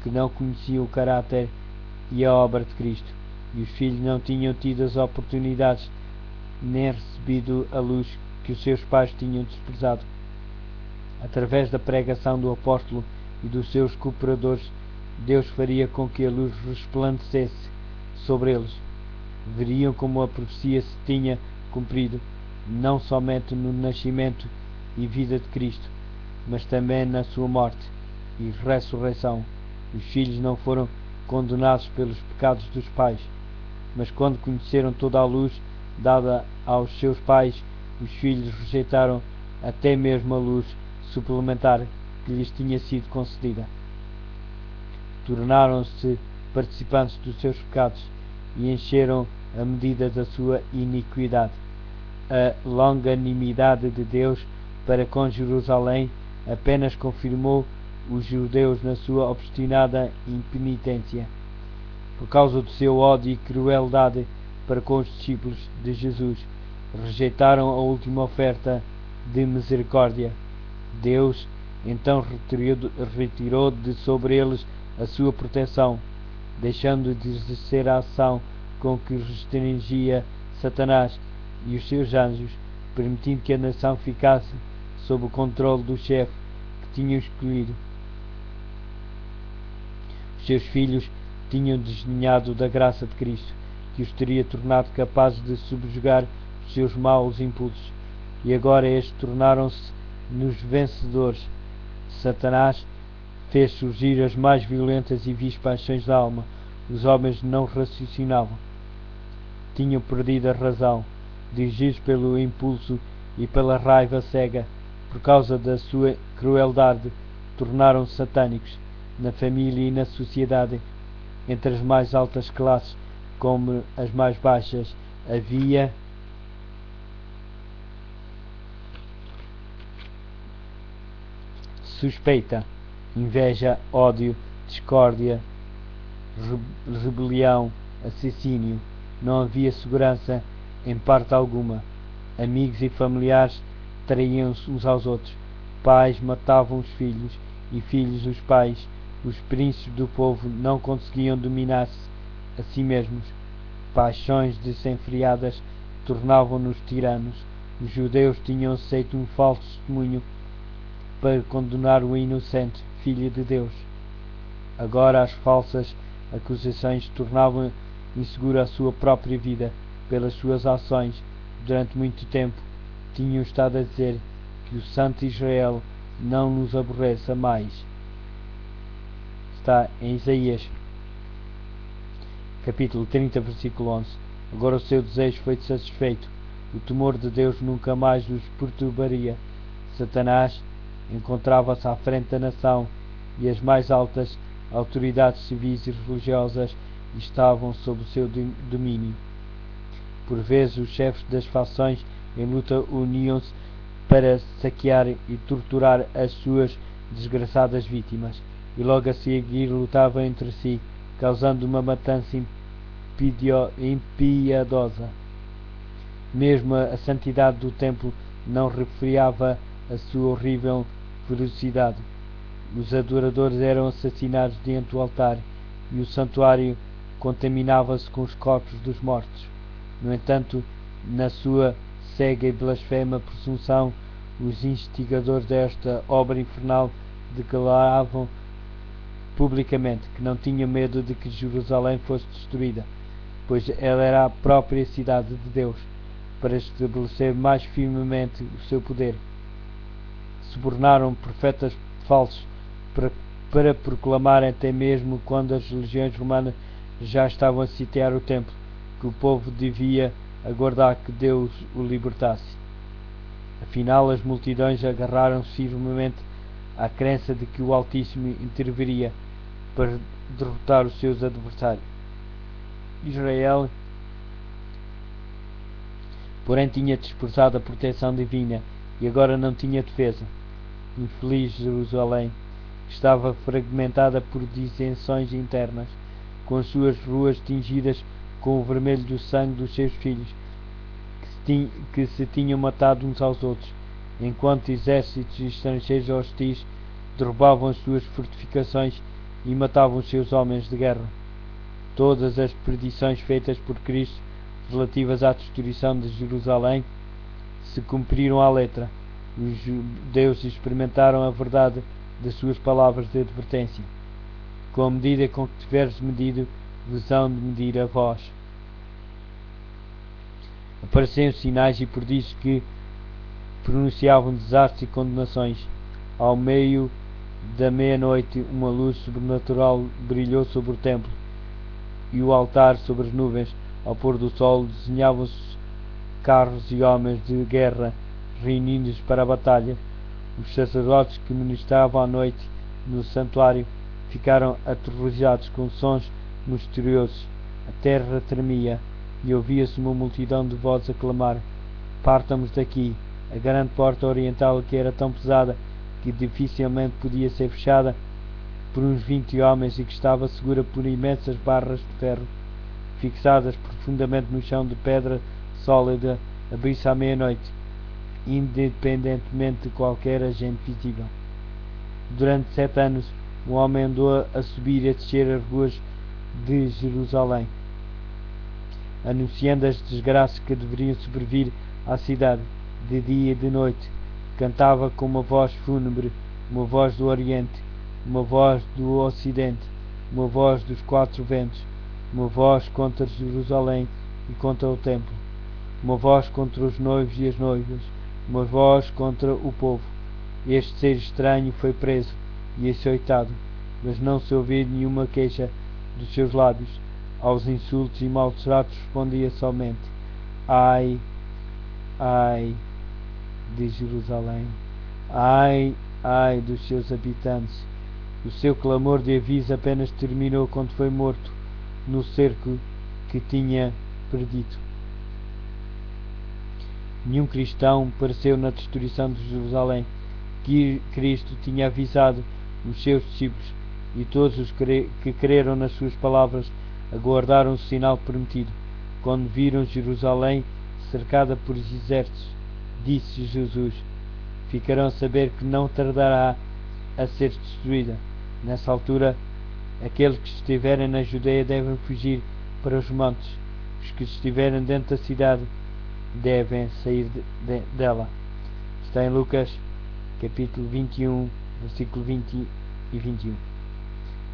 Speaker 1: que não conheciam o caráter e a obra de Cristo, e os filhos não tinham tido as oportunidades nem recebido a luz que os seus pais tinham desprezado. Através da pregação do apóstolo e dos seus cooperadores, Deus faria com que a luz resplandecesse sobre eles. Veriam como a profecia se tinha cumprido, não somente no nascimento e vida de Cristo, mas também na sua morte e ressurreição. Os filhos não foram condenados pelos pecados dos pais, mas quando conheceram toda a luz dada aos seus pais, os filhos rejeitaram até mesmo a luz suplementar que lhes tinha sido concedida. Tornaram-se participantes dos seus pecados e encheram a medida da sua iniquidade. A longanimidade de Deus para com Jerusalém apenas confirmou os judeus na sua obstinada impenitência. Por causa do seu ódio e crueldade para com os discípulos de Jesus, rejeitaram a última oferta de misericórdia. Deus então retirou de sobre eles a sua proteção, deixando de exercer a ação com que restringia Satanás e os seus anjos, permitindo que a nação ficasse sob o controle do chefe que tinham escolhido. Os seus filhos tinham desdenhado da graça de Cristo, que os teria tornado capazes de subjugar os seus maus impulsos, e agora estes tornaram-se nos vencedores. Satanás fez surgir as mais violentas e vis paixões da alma. Os homens não raciocinavam. Tinham perdido a razão, dirigidos pelo impulso e pela raiva cega. Por causa da sua crueldade, tornaram-se satânicos na família e na sociedade. Entre as mais altas classes como as mais baixas havia suspeita, inveja, ódio, discórdia, rebelião, assassínio. Não havia segurança em parte alguma. Amigos e familiares traíam-se uns aos outros. Pais matavam os filhos e filhos os pais. Os príncipes do povo não conseguiam dominar-se a si mesmos. Paixões desenfreadas tornavam-nos tiranos. Os judeus tinham aceito um falso testemunho para condenar o inocente Filho de Deus. Agora as falsas acusações tornavam insegura a sua própria vida. Pelas suas ações, durante muito tempo, tinham estado a dizer que o Santo Israel não nos aborreça mais. Está em Isaías capítulo 30, versículo 11. Agora o seu desejo foi satisfeito. O temor de Deus nunca mais os perturbaria. Satanás encontrava-se à frente da nação e as mais altas autoridades civis e religiosas estavam sob o seu domínio. Por vezes os chefes das fações em luta uniam-se para saquear e torturar as suas desgraçadas vítimas, e logo a seguir lutavam entre si, causando uma matança impiedosa. Mesmo a santidade do templo não refriava a sua horrível ferocidade. Os adoradores eram assassinados diante do altar e o santuário contaminava-se com os corpos dos mortos. No entanto, na sua cega e blasfema presunção, os instigadores desta obra infernal declaravam publicamente que não tinham medo de que Jerusalém fosse destruída, pois ela era a própria cidade de Deus, para estabelecer mais firmemente o seu poder. Subornaram profetas falsos para proclamar, até mesmo quando as legiões romanas já estavam a sitiar o templo, que o povo devia aguardar que Deus o libertasse. Afinal, as multidões agarraram-se firmemente à crença de que o Altíssimo interviria para derrotar os seus adversários. Israel, porém, tinha desprezado a proteção divina e agora não tinha defesa. Infeliz Jerusalém, que estava fragmentada por dissensões internas, com as suas ruas tingidas com o vermelho do sangue dos seus filhos, que se tinham matado uns aos outros, enquanto exércitos estrangeiros hostis derrubavam as suas fortificações e matavam os seus homens de guerra. Todas as predições feitas por Cristo relativas à destruição de Jerusalém se cumpriram à letra. Os judeus experimentaram a verdade das suas palavras de advertência. Com a medida com que tiveres medido, vos hão de medir a vós. Apareceram sinais e prodígios que pronunciavam desastres e condenações. Ao meio da meia-noite, uma luz sobrenatural brilhou sobre o templo e o altar sobre as nuvens. Ao pôr do sol, desenhavam-se carros e homens de guerra reunidos para a batalha. Os sacerdotes que ministravam à noite no santuário ficaram aterrorizados com sons misteriosos. A terra tremia e ouvia-se uma multidão de vozes a clamar: partamos daqui. A grande porta oriental, que era tão pesada que dificilmente podia ser fechada por uns 20 homens e que estava segura por imensas barras de ferro fixadas profundamente no chão de pedra sólida, abriu-se à meia-noite, independentemente de qualquer agente visível. Durante 7 anos, um homem andou a subir e a descer as ruas de Jerusalém, anunciando as desgraças que deveriam sobrevir à cidade, de dia e de noite. Cantava com uma voz fúnebre, uma voz do Oriente, uma voz do Ocidente, uma voz dos 4 ventos, uma voz contra Jerusalém e contra o templo, uma voz contra os noivos e as noivas, uma voz contra o povo. Este ser estranho foi preso e açoitado, mas não se ouviu nenhuma queixa dos seus lábios. Aos insultos e maus tratos respondia somente: ai, ai de Jerusalém, ai, ai dos seus habitantes. O seu clamor de aviso apenas terminou quando foi morto no cerco que tinha predito. Nenhum cristão pereceu na destruição de Jerusalém, que Cristo tinha avisado os seus discípulos, e todos os que creram nas suas palavras aguardaram o sinal prometido. Quando viram Jerusalém cercada por exércitos, disse Jesus: ficarão a saber que não tardará a ser destruída. Nessa altura, aqueles que estiverem na Judeia devem fugir para os montes. Os que estiverem dentro da cidade devem sair dela. Está em Lucas, capítulo 21, versículo 20 e 21.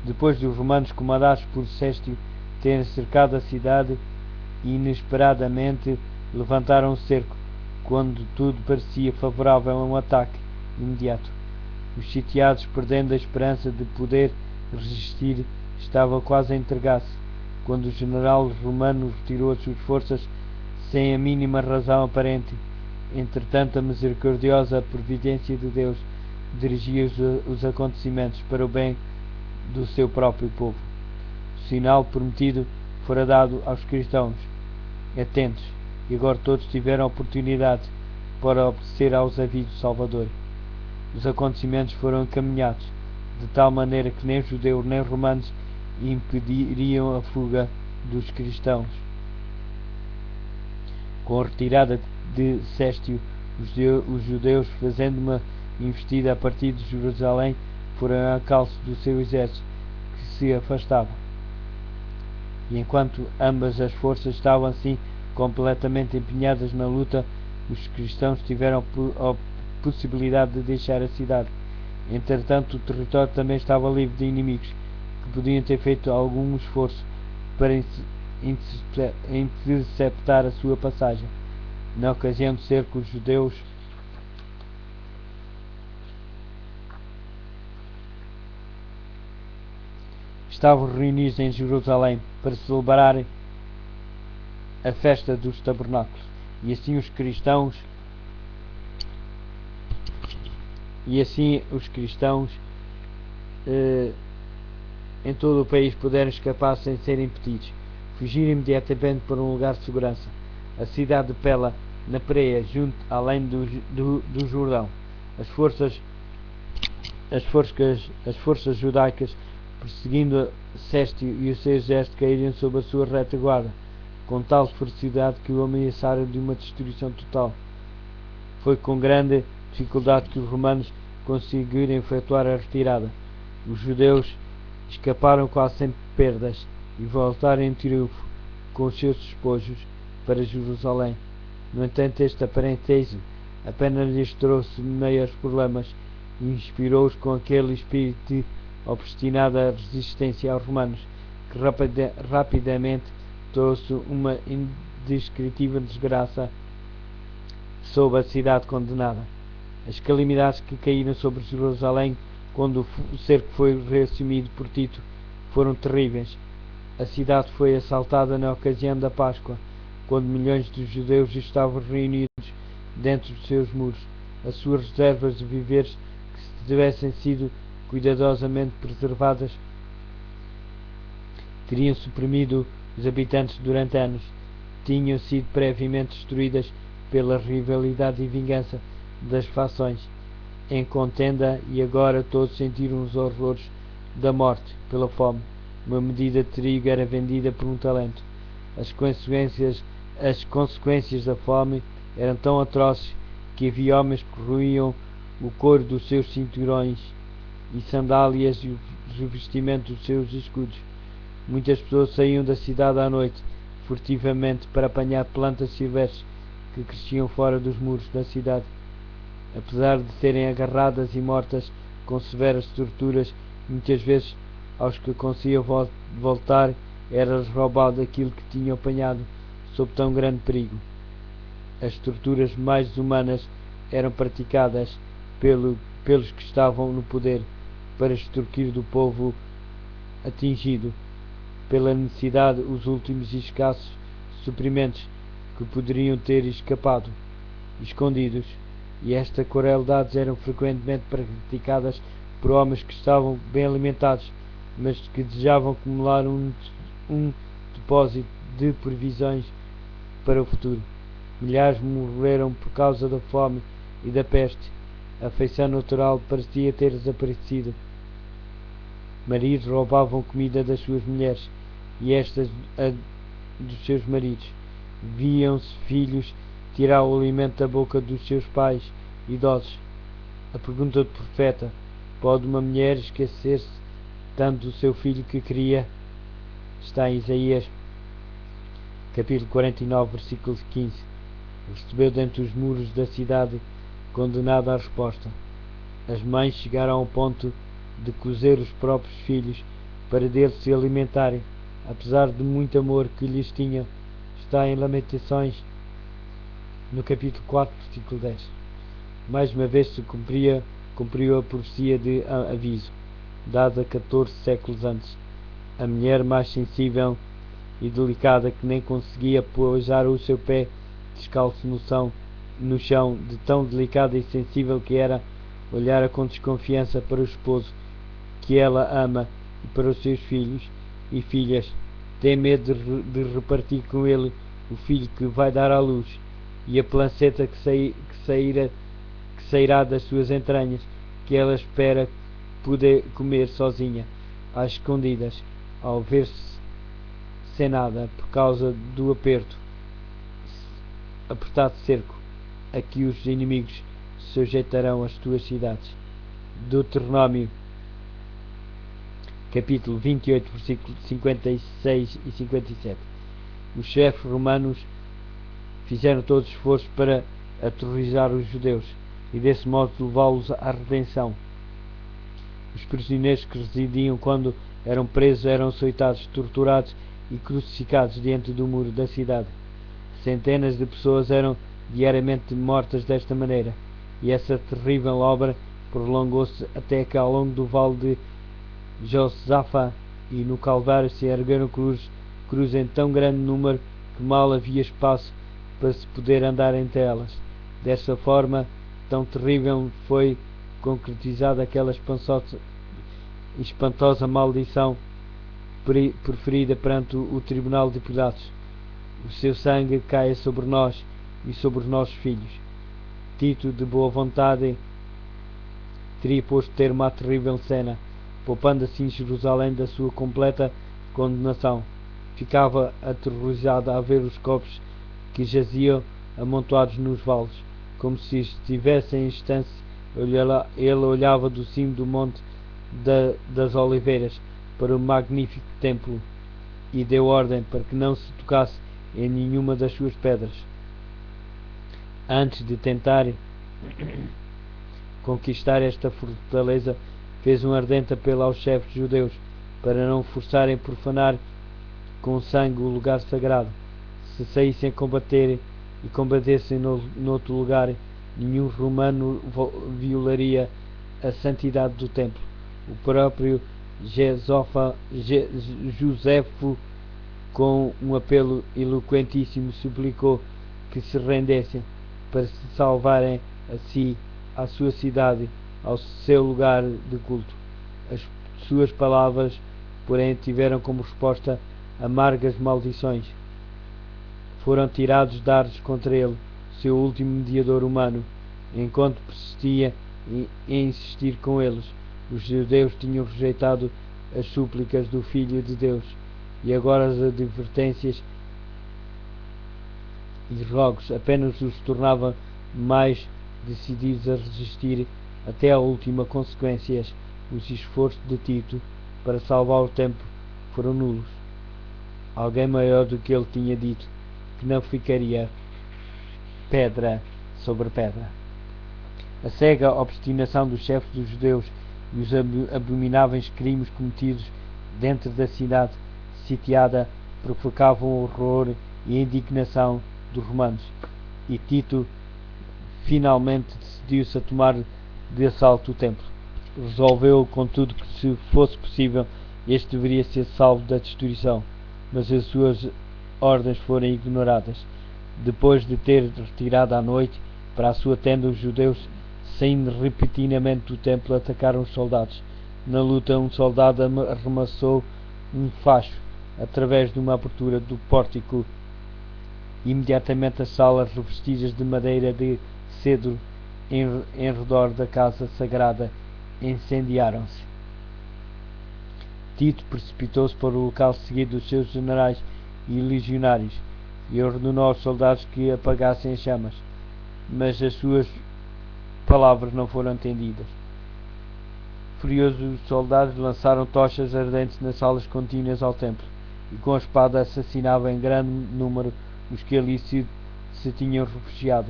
Speaker 1: Depois dos romanos, comandados por Sestio, terem cercado a cidade, inesperadamente levantaram o cerco, quando tudo parecia favorável a um ataque imediato. Os sitiados, perdendo a esperança de poder resistir, estavam quase a entregar-se, quando o general romano retirou as suas forças sem a mínima razão aparente. Entretanto, a misericordiosa providência de Deus dirigia os acontecimentos para o bem do seu próprio povo. O sinal prometido fora dado aos cristãos atentos, e agora todos tiveram oportunidade para obedecer aos avisos do Salvador. Os acontecimentos foram encaminhados de tal maneira que nem judeus nem romanos impediriam a fuga dos cristãos. Com a retirada de Sestio, os judeus, fazendo uma investida a partir de Jerusalém, foram a calço do seu exército, que se afastava. E enquanto ambas as forças estavam assim completamente empenhadas na luta, os cristãos tiveram a possibilidade de deixar a cidade. Entretanto, o território também estava livre de inimigos, que podiam ter feito algum esforço para interceptar a sua passagem. Na ocasião do cerco, os judeus estavam reunidos em Jerusalém para celebrar a festa dos tabernáculos, e assim os cristãos e assim os cristãos em todo o país puderam escapar sem serem impedidos. Fugiram imediatamente para um lugar de segurança, a cidade de Pela, na Pereia, junto além do Jordão. As forças judaicas, perseguindo Céstio e o seu exército, caíram sob a sua retaguarda, com tal ferocidade que o ameaçaram de uma destruição total. Foi com grande dificuldade que os romanos conseguiram efetuar a retirada. Os judeus escaparam quase sem perdas e voltaram em triunfo com os seus despojos para Jerusalém. No entanto, este aparente êxito apenas lhes trouxe maiores problemas e inspirou-os com aquele espírito de obstinada resistência aos romanos, que rapidamente trouxe uma indescritível desgraça sobre a cidade condenada. As calamidades que caíram sobre Jerusalém quando o cerco foi reassumido por Tito foram terríveis. A cidade foi assaltada na ocasião da Páscoa, quando milhões de judeus estavam reunidos dentro dos seus muros. As suas reservas de víveres, que se tivessem sido cuidadosamente preservadas, teriam suprimido os habitantes durante anos. Tinham sido previamente destruídas pela rivalidade e vingança das fações em contenda, e agora todos sentiram os horrores da morte pela fome. Uma medida de trigo era vendida por um talento. As consequências da fome eram tão atrozes que havia homens que roíam o couro dos seus cinturões e sandálias e os revestimentos dos seus escudos. Muitas pessoas saíam da cidade à noite, furtivamente, para apanhar plantas silvestres que cresciam fora dos muros da cidade. Apesar de serem agarradas e mortas com severas torturas, muitas vezes aos que conseguiam voltar era-lhes roubado aquilo que tinham apanhado sob tão grande perigo. As torturas mais humanas eram praticadas pelos que estavam no poder para extorquir do povo atingido pela necessidade os últimos e escassos suprimentos que poderiam ter escondidos, e estas crueldades eram frequentemente praticadas por homens que estavam bem alimentados, mas que desejavam acumular um depósito de provisões para o futuro. Milhares morreram por causa da fome e da peste. A afeição natural parecia ter desaparecido. Maridos roubavam comida das suas mulheres e estas a dos seus maridos. Viam-se filhos tirar o alimento da boca dos seus pais idosos. A pergunta do profeta: pode uma mulher esquecer-se tanto do seu filho que cria? Está em Isaías capítulo 49, versículo 15. Recebeu dentro dos muros da cidade condenada a resposta. As mães chegaram ao ponto de cozer os próprios filhos para deles se alimentarem, apesar de muito amor que lhes tinham. Está em Lamentações, no capítulo 4, versículo 10. Mais uma vez se cumpriu a profecia de aviso, dada 14 séculos antes. A mulher mais sensível e delicada, que nem conseguia pousar o seu pé descalço no chão, de tão delicada e sensível que era, olhara com desconfiança para o esposo que ela ama e para os seus filhos e filhas. Tem medo de repartir com ele o filho que vai dar à luz, e a placenta que sairá das suas entranhas, que ela espera poder comer sozinha, às escondidas, ao ver-se sem nada, por causa do apertado cerco a que os inimigos sujeitarão as tuas cidades. Deuteronômio capítulo 28, versículos 56 e 57. Os chefes romanos fizeram todo esforço para aterrorizar os judeus e desse modo levá-los à redenção. Os prisioneiros que residiam quando eram presos eram açoitados, torturados e crucificados diante do muro da cidade. Centenas de pessoas eram diariamente mortas desta maneira, e essa terrível obra prolongou-se até que ao longo do vale de Josafá e no Calvário se ergueram cruzes em tão grande número que mal havia espaço para se poder andar entre elas. Desta forma tão terrível foi concretizada aquela espantosa maldição preferida perante o Tribunal de Pilatos. O seu sangue caia sobre nós e sobre os nossos filhos. Tito, de boa vontade, teria posto termo à terrível cena, poupando assim Jerusalém da sua completa condenação. Ficava aterrorizado a ver os corpos que jaziam amontoados nos vales, como se estivessem em instância. Ele olhava do cimo do Monte das Oliveiras para o magnífico templo e deu ordem para que não se tocasse em nenhuma das suas pedras. Antes de tentar conquistar esta fortaleza, fez um ardente apelo aos chefes judeus para não forçarem a profanar com sangue o lugar sagrado. Se saíssem a combater e combatessem noutro lugar, nenhum romano violaria a santidade do templo. O próprio Josefo, com um apelo eloquentíssimo, suplicou que se rendessem para se salvarem a si, à sua cidade, ao seu lugar de culto. As suas palavras, porém, tiveram como resposta amargas maldições. Foram tirados dardos contra ele, seu último mediador humano, enquanto persistia em insistir com eles. Os judeus tinham rejeitado as súplicas do Filho de Deus, e agora as advertências e rogos apenas os tornavam mais decididos a resistir até à última consequência. Os esforços de Tito para salvar o templo foram nulos. Alguém maior do que ele tinha dito que não ficaria pedra sobre pedra. A cega obstinação dos chefes dos judeus e os abomináveis crimes cometidos dentro da cidade sitiada provocavam o horror e a indignação dos romanos, e Tito finalmente decidiu-se a tomar de assalto o templo. Resolveu, contudo, que se fosse possível, este deveria ser salvo da destruição, mas as suas ordens foram ignoradas. Depois de ter retirado à noite para a sua tenda, os judeus, saindo repentinamente do templo, atacaram os soldados. Na luta, um soldado arremessou um facho através de uma abertura do pórtico. Imediatamente as salas revestidas de madeira de cedro em redor da casa sagrada incendiaram-se. Tito precipitou-se para o local seguido dos seus generais e legionários e ordenou aos soldados que apagassem as chamas, mas as suas palavras não foram atendidas. Furiosos, os soldados lançaram tochas ardentes nas salas contínuas ao templo e com a espada assassinavam em grande número os que ali se tinham refugiado.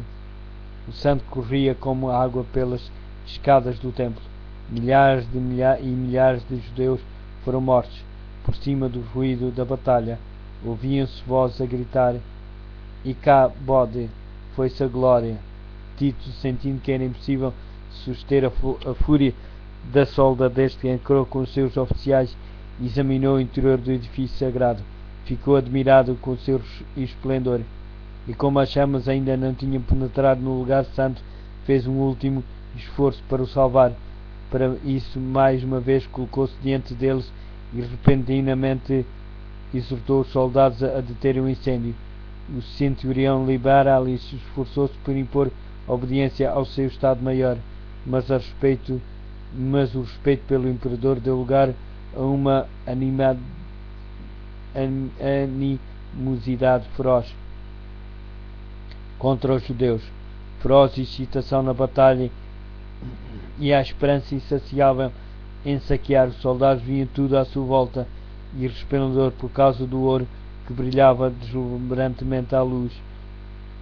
Speaker 1: O sangue corria como água pelas escadas do templo. Milhares de judeus foram mortos. Por cima do ruído da batalha, ouviam-se vozes a gritar: Icabode, foi-se a glória. Tito, sentindo que era impossível suster a fúria da soldadez, entrou com os seus oficiais e examinou o interior do edifício sagrado. Ficou admirado com o seu esplendor, e como as chamas ainda não tinham penetrado no lugar santo, fez um último esforço para o salvar. Para isso, mais uma vez, colocou-se diante deles e repentinamente exortou os soldados a deterem o incêndio. O centurião liberal esforçou-se por impor obediência ao seu Estado-Maior, mas o respeito pelo imperador deu lugar a uma animosidade feroz contra os judeus. Feroz excitação na batalha e a esperança insaciável em saquear. Os soldados viam tudo à sua volta e resplendor por causa do ouro que brilhava deslumbrantemente à luz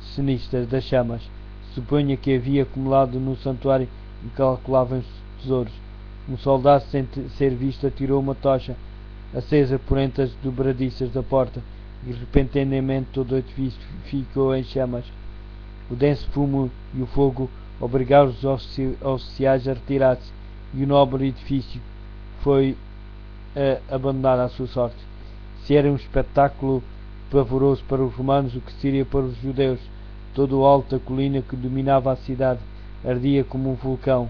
Speaker 1: sinistra das chamas. Supunha que havia acumulado no santuário incalculáveis tesouros. Um soldado, sem ser visto, atirou uma tocha acesa por entre as dobradiças da porta e repentinamente todo o edifício ficou em chamas. O denso fumo e o fogo obrigaram os oficiais a retirar-se e o nobre edifício foi abandonado à sua sorte. Se era um espetáculo pavoroso para os romanos, o que seria para os judeus? Todo o alto da colina que dominava a cidade ardia como um vulcão.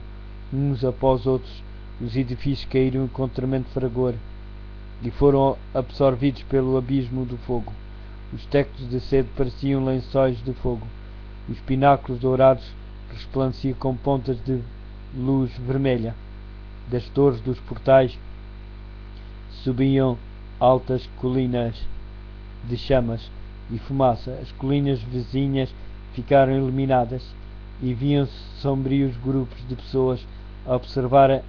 Speaker 1: uns após outros, os edifícios caíram com tremendo fragor e foram absorvidos pelo abismo do fogo. Os tectos de sede pareciam lençóis de fogo. Os pináculos dourados resplandeciam com pontas de luz vermelha. Das torres dos portais subiam altas colinas de chamas e fumaça. As colinas vizinhas ficaram iluminadas e viam-se sombrios grupos de pessoas a observar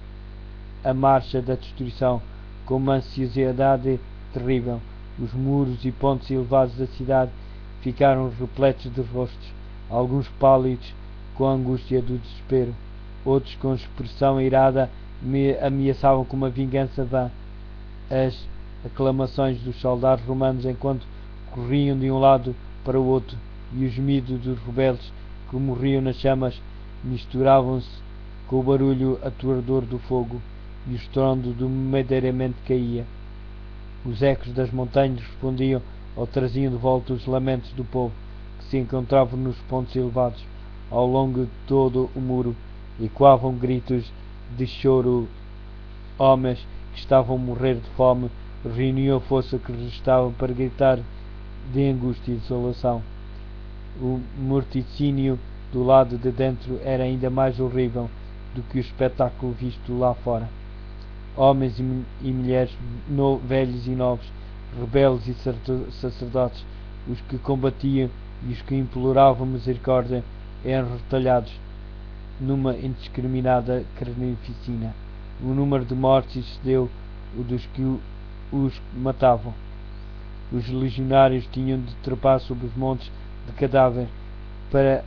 Speaker 1: a marcha da destruição com uma ansiosidade terrível. Os muros e pontes elevados da cidade ficaram repletos de rostos, alguns pálidos com a angústia do desespero, outros com expressão irada ameaçavam com uma vingança vã. As aclamações dos soldados romanos enquanto corriam de um lado para o outro e os gemidos dos rebeldes que morriam nas chamas misturavam-se com o barulho aterrador do fogo e o estrondo do madeiramento caía. Os ecos das montanhas respondiam ou traziam de volta os lamentos do povo que se encontravam nos pontos elevados ao longo de todo o muro. Ecoavam gritos de choro. Homens que estavam a morrer de fome reuniam a força que restava para gritar de angústia e desolação. O morticínio do lado de dentro era ainda mais horrível do que o espetáculo visto lá fora. Homens e mulheres, velhos e novos, rebeldes e sacerdotes, os que combatiam e os que imploravam misericórdia, eram retalhados numa indiscriminada carnificina. O número de mortes excedeu o dos que os matavam. Os legionários tinham de trepar sobre os montes de cadáver para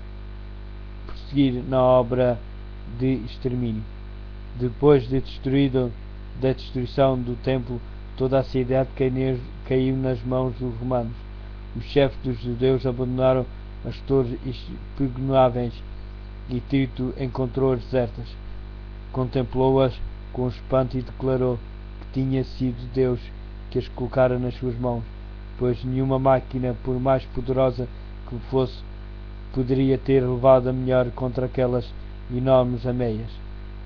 Speaker 1: prosseguir na obra de extermínio. Depois da destruição do templo, toda a cidade caiu nas mãos dos romanos. Os chefes dos judeus abandonaram as torres inexpugnáveis e Tito encontrou-as desertas. Contemplou-as com espanto e declarou que tinha sido Deus que as colocara nas suas mãos, pois nenhuma máquina, por mais poderosa que fosse, poderia ter levado a melhor contra aquelas enormes ameias.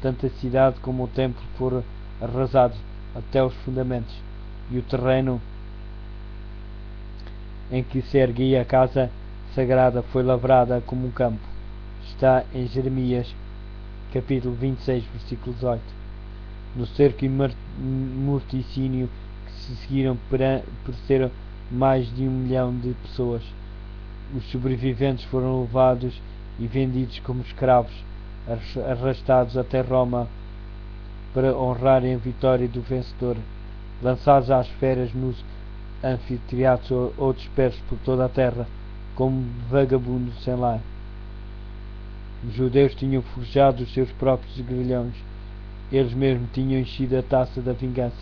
Speaker 1: Tanto a cidade como o templo foram arrasados até os fundamentos, e o terreno em que se erguia a casa sagrada foi lavrada como um campo. Está em Jeremias, capítulo 26, versículo 18. No cerco e morticínio que se seguiram pereceram mais de 1 milhão de pessoas. Os sobreviventes foram levados e vendidos como escravos, arrastados até Roma para honrarem a vitória do vencedor, lançados às feras nos anfiteatros ou dispersos por toda a terra como vagabundos sem lar. Os judeus tinham forjado os seus próprios grilhões, eles mesmos tinham enchido a taça da vingança.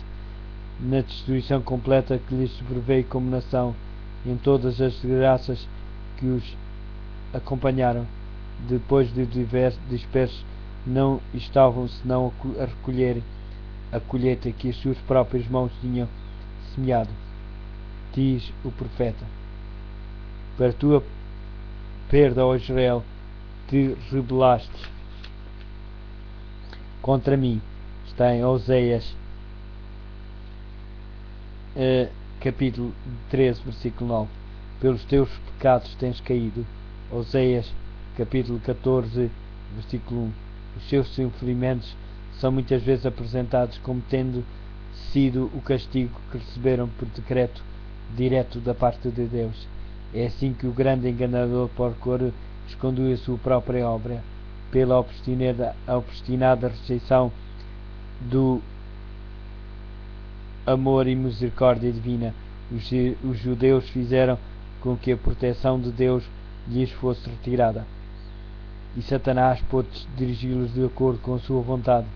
Speaker 1: Na destruição completa que lhes sobreveio como nação, em todas as desgraças que os acompanharam, depois de dispersos, não estavam senão a recolher a colheita que as suas próprias mãos tinham semeado. Diz o profeta: para tua perda, ó Israel, te rebelaste contra mim. Está em Oséias, capítulo 13, versículo 9. Pelos teus pecados tens caído. Oséias, capítulo 14, versículo 1. Os seus sofrimentos são muitas vezes apresentados como tendo sido o castigo que receberam por decreto direto da parte de Deus. É assim que o grande enganador procura esconder a sua própria obra, pela obstinada rejeição do amor e misericórdia divina. Os judeus fizeram com que a proteção de Deus lhes fosse retirada, e Satanás pôde dirigi-los de acordo com a sua vontade.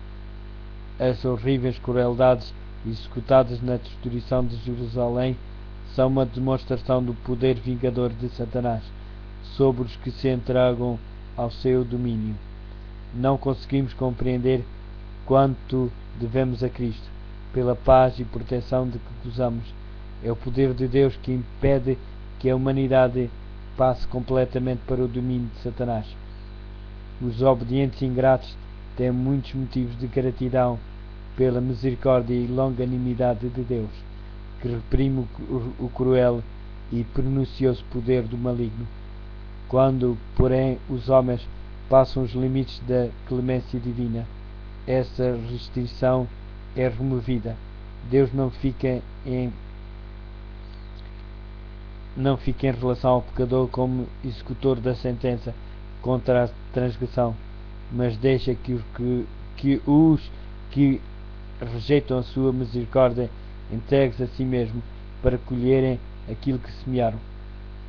Speaker 1: As horríveis crueldades executadas na destruição de Jerusalém são uma demonstração do poder vingador de Satanás sobre os que se entregam ao seu domínio. Não conseguimos compreender quanto devemos a Cristo pela paz e proteção de que gozamos. É o poder de Deus que impede que a humanidade passe completamente para o domínio de Satanás. Os obedientes ingratos tem muitos motivos de gratidão pela misericórdia e longanimidade de Deus, que reprime o cruel e pernicioso poder do maligno. Quando, porém, os homens passam os limites da clemência divina, essa restrição é removida. Deus não fica em relação ao pecador como executor da sentença contra a transgressão, mas deixa que os que rejeitam a sua misericórdia entregues a si mesmo para colherem aquilo que semearam.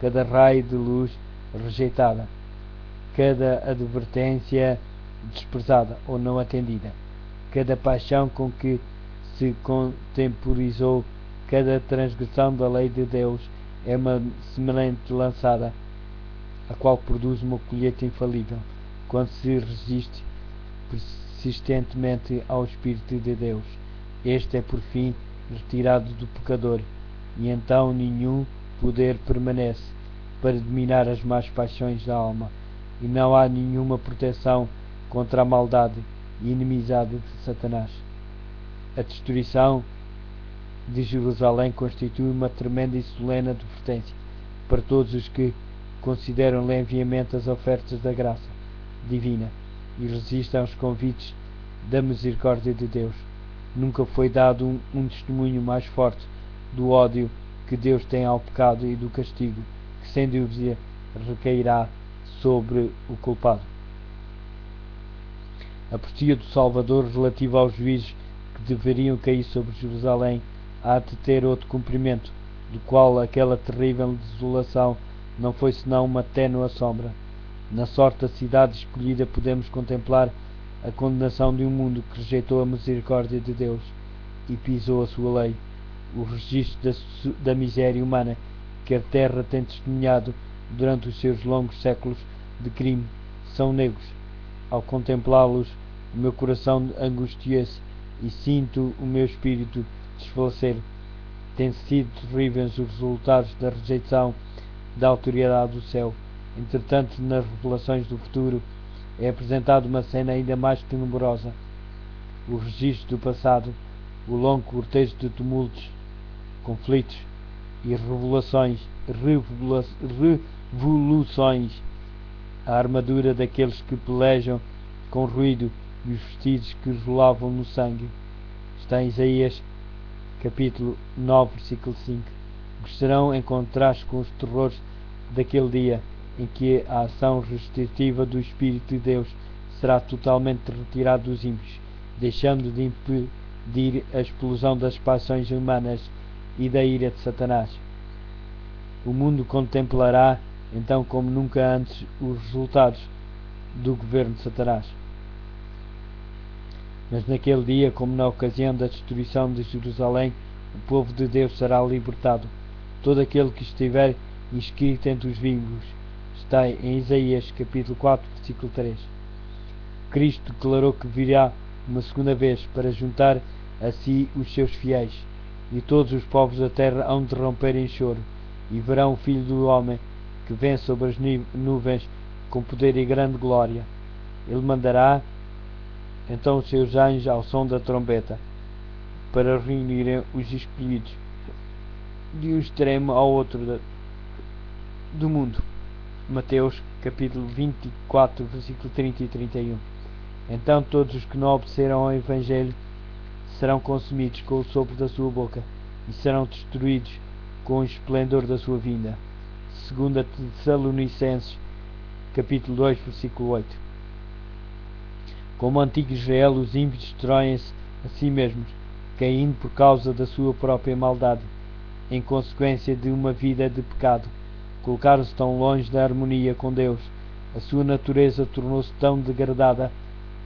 Speaker 1: Cada raio de luz rejeitada, cada advertência desprezada ou não atendida, cada paixão com que se contemporizou, cada transgressão da lei de Deus é uma semente lançada, a qual produz uma colheita infalível, quando se resiste persistentemente ao Espírito de Deus. Este é por fim retirado do pecador, e então nenhum poder permanece para dominar as más paixões da alma, e não há nenhuma proteção contra a maldade e inimizade de Satanás. A destruição de Jerusalém constitui uma tremenda e solene advertência para todos os que consideram leviamente as ofertas da graça divina e resistem aos convites da misericórdia de Deus. Nunca foi dado um testemunho mais forte do ódio que Deus tem ao pecado e do castigo que sem dúvida recairá sobre o culpado. A profecia do Salvador relativa aos juízos que deveriam cair sobre Jerusalém há de ter outro cumprimento, do qual aquela terrível desolação não foi senão uma ténue sombra. Na sorte da cidade escolhida podemos contemplar a condenação de um mundo que rejeitou a misericórdia de Deus e pisou a sua lei. O registro da miséria humana que a terra tem testemunhado durante os seus longos séculos de crime são negros. Ao contemplá-los, o meu coração angustia-se e sinto o meu espírito desfalecer. Têm sido terríveis os resultados da rejeição da autoridade do céu. Entretanto, nas revelações do futuro é apresentada uma cena ainda mais tenebrosa. O registro do passado, o longo cortejo de tumultos, conflitos e revoluções, a armadura daqueles que pelejam com ruído e os vestidos que rolavam no sangue. Está em Isaías capítulo 9, versículo 5. Estarão em contraste com os terrores daquele dia em que a ação restritiva do Espírito de Deus será totalmente retirada dos ímpios, deixando de impedir a explosão das paixões humanas e da ira de Satanás. O mundo contemplará então como nunca antes os resultados do governo de Satanás. Mas naquele dia, como na ocasião da destruição de Jerusalém, o povo de Deus será libertado. Todo aquele que estiver inscrito entre os vivos. Está em Isaías capítulo 4, versículo 3. Cristo declarou que virá uma segunda vez para juntar a si os seus fiéis, e todos os povos da terra hão de romper em choro, e verão o Filho do Homem que vem sobre as nuvens com poder e grande glória. Ele mandará então os seus anjos ao som da trombeta, para reunirem os escolhidos de um extremo ao outro do mundo. Mateus capítulo 24, versículo 30 e 31. Então todos os que não obedeceram ao Evangelho serão consumidos com o sopro da sua boca e serão destruídos com o esplendor da sua vinda. 2 Tessalonicenses capítulo 2, versículo 8. Como o antigo Israel, os ímpios destroem-se a si mesmos, caindo por causa da sua própria maldade, em consequência de uma vida de pecado. Colocaram-se tão longe da harmonia com Deus, a sua natureza tornou-se tão degradada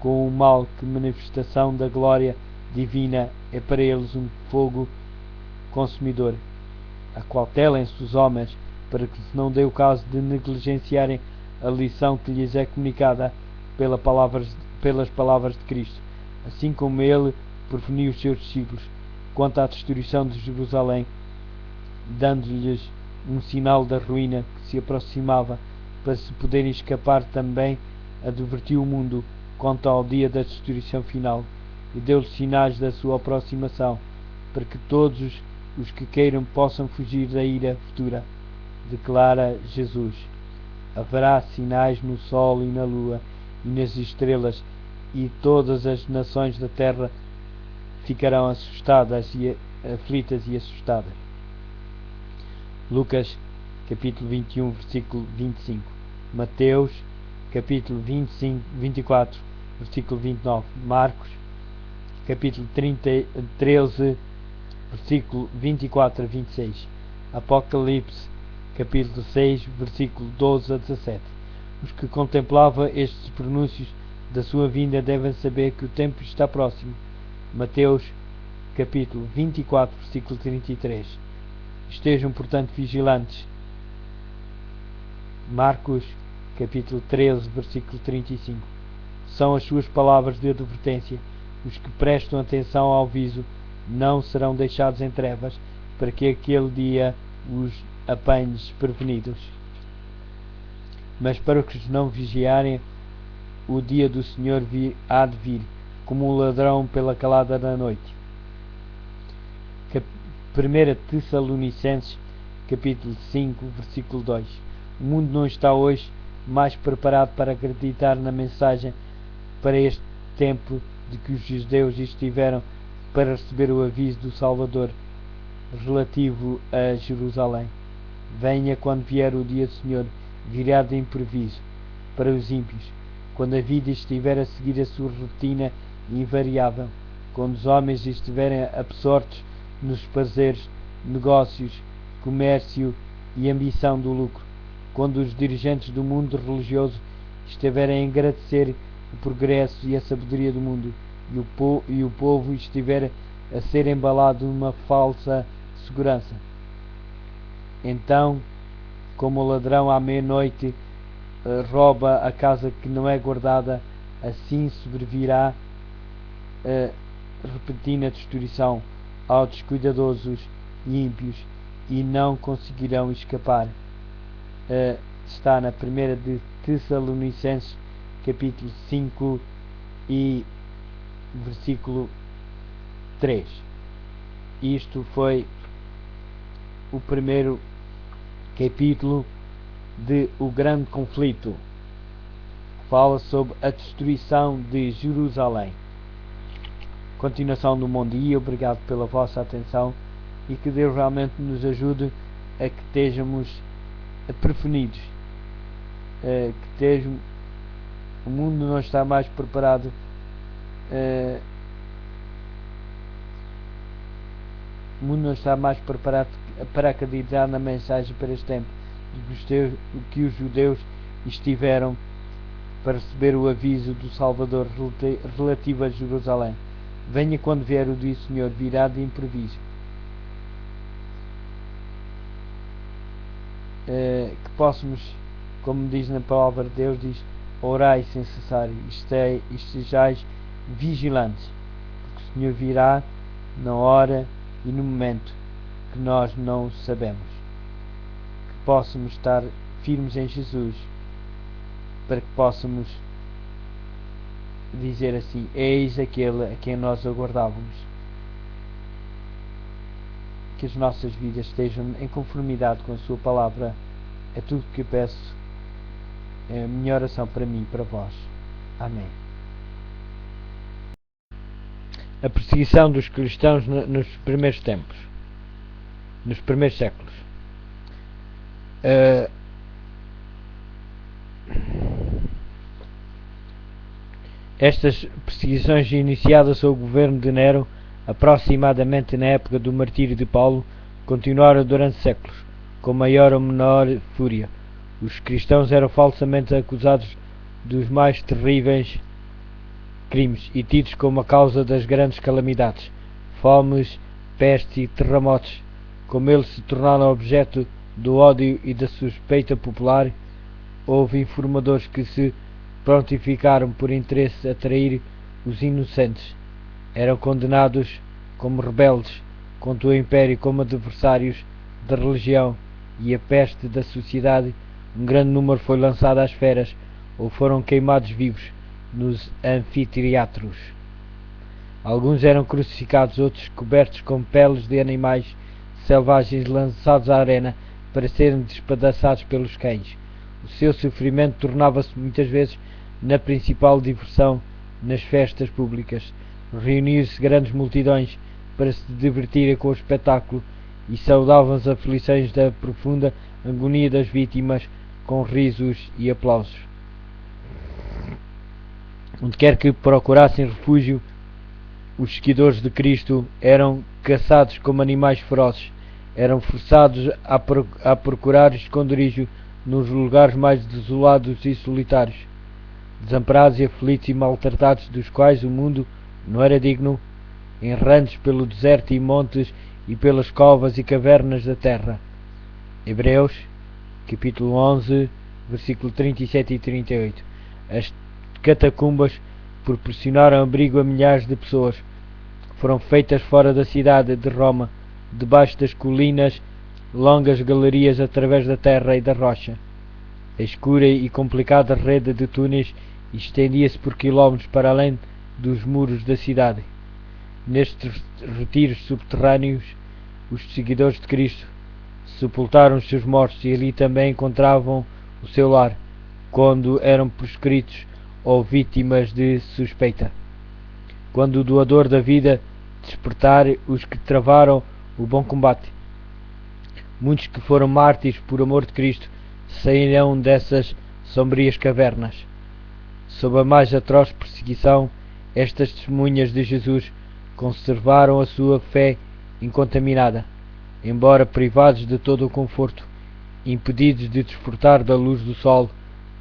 Speaker 1: com o mal que a manifestação da glória divina é para eles um fogo consumidor. Acautelem-se os homens, para que se não dê o caso de negligenciarem a lição que lhes é comunicada pelas palavras de Cristo, assim como ele preveniu os seus discípulos quanto à destruição de Jerusalém, dando-lhes um sinal da ruína que se aproximava, para se poderem escapar também advertiu o mundo quanto ao dia da destruição final, e deu-lhe sinais da sua aproximação, para que todos os que queiram possam fugir da ira futura. Declara Jesus: haverá sinais no sol e na lua e nas estrelas, e todas as nações da terra ficarão assustadas e aflitas e assustadas. Lucas capítulo 21, versículo 25. Mateus capítulo 24, versículo 29. Marcos capítulo 13, versículo 24 a 26. Apocalipse capítulo 6, versículo 12 a 17. Os que contemplavam estes pronúncios da sua vinda devem saber que o tempo está próximo. Mateus capítulo 24, versículo 33. Estejam, portanto, vigilantes. Marcos capítulo 13, versículo 35. São as suas palavras de advertência. Os que prestam atenção ao aviso não serão deixados em trevas, para que aquele dia os apanhe desprevenidos. Mas para os que não vigiarem, o dia do Senhor há de vir, como um ladrão pela calada da noite. 1 Tessalonicenses capítulo 5, versículo 2. O mundo não está hoje mais preparado para acreditar na mensagem para este tempo de que os judeus estiveram para receber o aviso do Salvador relativo a Jerusalém. Venha quando vier o dia do Senhor, virá de imprevisto para os ímpios, quando a vida estiver a seguir a sua rotina invariável, quando os homens estiverem absortos nos prazeres, negócios, comércio e ambição do lucro, quando os dirigentes do mundo religioso estiverem a agradecer o progresso e a sabedoria do mundo, e o povo estiver a ser embalado numa falsa segurança. Então, como o ladrão à meia-noite rouba a casa que não é guardada, assim sobrevirá a repentina destruição aos descuidadosos e ímpios, e não conseguirão escapar. Está na 1 de Tessalonicenses capítulo 5 e versículo 3. Isto foi o primeiro capítulo de O Grande Conflito. Fala sobre a destruição de Jerusalém. Continuação do bom dia. Obrigado pela vossa atenção, e que Deus realmente nos ajude a que estejamos prevenidos, o mundo não está mais preparado para acreditar na mensagem para este tempo, que os judeus estiveram para receber o aviso do Salvador relativo a Jerusalém. Venha quando vier o dia do Senhor, virá de imprevisto. Que possamos, como diz na palavra de Deus, diz: orai sem cessar, estejais vigilantes, porque o Senhor virá na hora e no momento que nós não sabemos. Que possamos estar firmes em Jesus, para que possamos dizer assim: eis aquele a quem nós aguardávamos. Que as nossas vidas estejam em conformidade com a sua palavra. É tudo que eu peço. É a minha oração para mim e para vós. Amém. A perseguição dos cristãos nos primeiros tempos, nos primeiros séculos. Estas perseguições iniciadas sob o governo de Nero, aproximadamente na época do martírio de Paulo, continuaram durante séculos, com maior ou menor fúria. Os cristãos eram falsamente acusados dos mais terríveis crimes e tidos como a causa das grandes calamidades, fomes, pestes e terremotos. Como eles se tornaram objeto do ódio e da suspeita popular, houve informadores que se prontificaram por interesse a trair os inocentes. Eram condenados como rebeldes contra o Império, como adversários da religião e a peste da sociedade. Um grande número foi lançado às feras ou foram queimados vivos. nos anfiteatros. Alguns eram crucificados, outros cobertos com peles de animais selvagens lançados à arena para serem despedaçados pelos cães. O seu sofrimento tornava-se muitas vezes na principal diversão nas festas públicas. Reuniam-se grandes multidões para se divertirem com o espetáculo e saudavam as aflições da profunda agonia das vítimas com risos e aplausos. Onde quer que procurassem refúgio, os seguidores de Cristo eram caçados como animais ferozes, eram forçados a procurar esconderijo nos lugares mais desolados e solitários, desamparados e aflitos e maltratados, dos quais o mundo não era digno, errantes pelo deserto e montes e pelas covas e cavernas da terra. Hebreus, capítulo 11, versículo 37 e 38. As catacumbas proporcionaram abrigo a milhares de pessoas. Foram feitas fora da cidade de Roma, debaixo das colinas, longas galerias através da terra e da rocha. A escura e complicada rede de túneis estendia-se por quilómetros para além dos muros da cidade. Nestes retiros subterrâneos, os seguidores de Cristo sepultaram os seus mortos e ali também encontravam o seu lar, quando eram proscritos ou vítimas de suspeita. Quando o doador da vida despertar os que travaram o bom combate, muitos que foram mártires por amor de Cristo sairão dessas sombrias cavernas. Sob a mais atroz perseguição, estas testemunhas de Jesus conservaram a sua fé incontaminada, embora privados de todo o conforto, impedidos de desfrutar da luz do sol,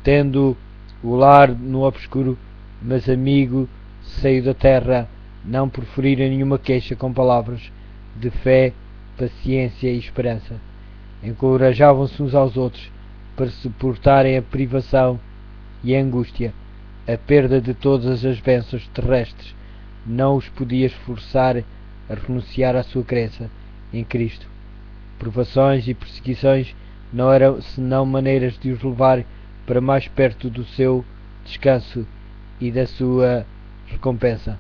Speaker 1: tendo o lar no obscuro, mas amigo seio da terra, não proferiram nenhuma queixa com palavras de fé, paciência e esperança. Encorajavam-se uns aos outros para suportarem a privação e a angústia. A perda de todas as bênçãos terrestres não os podia forçar a renunciar à sua crença em Cristo. Provações e perseguições não eram senão maneiras de os levar para mais perto do seu descanso e da sua recompensa.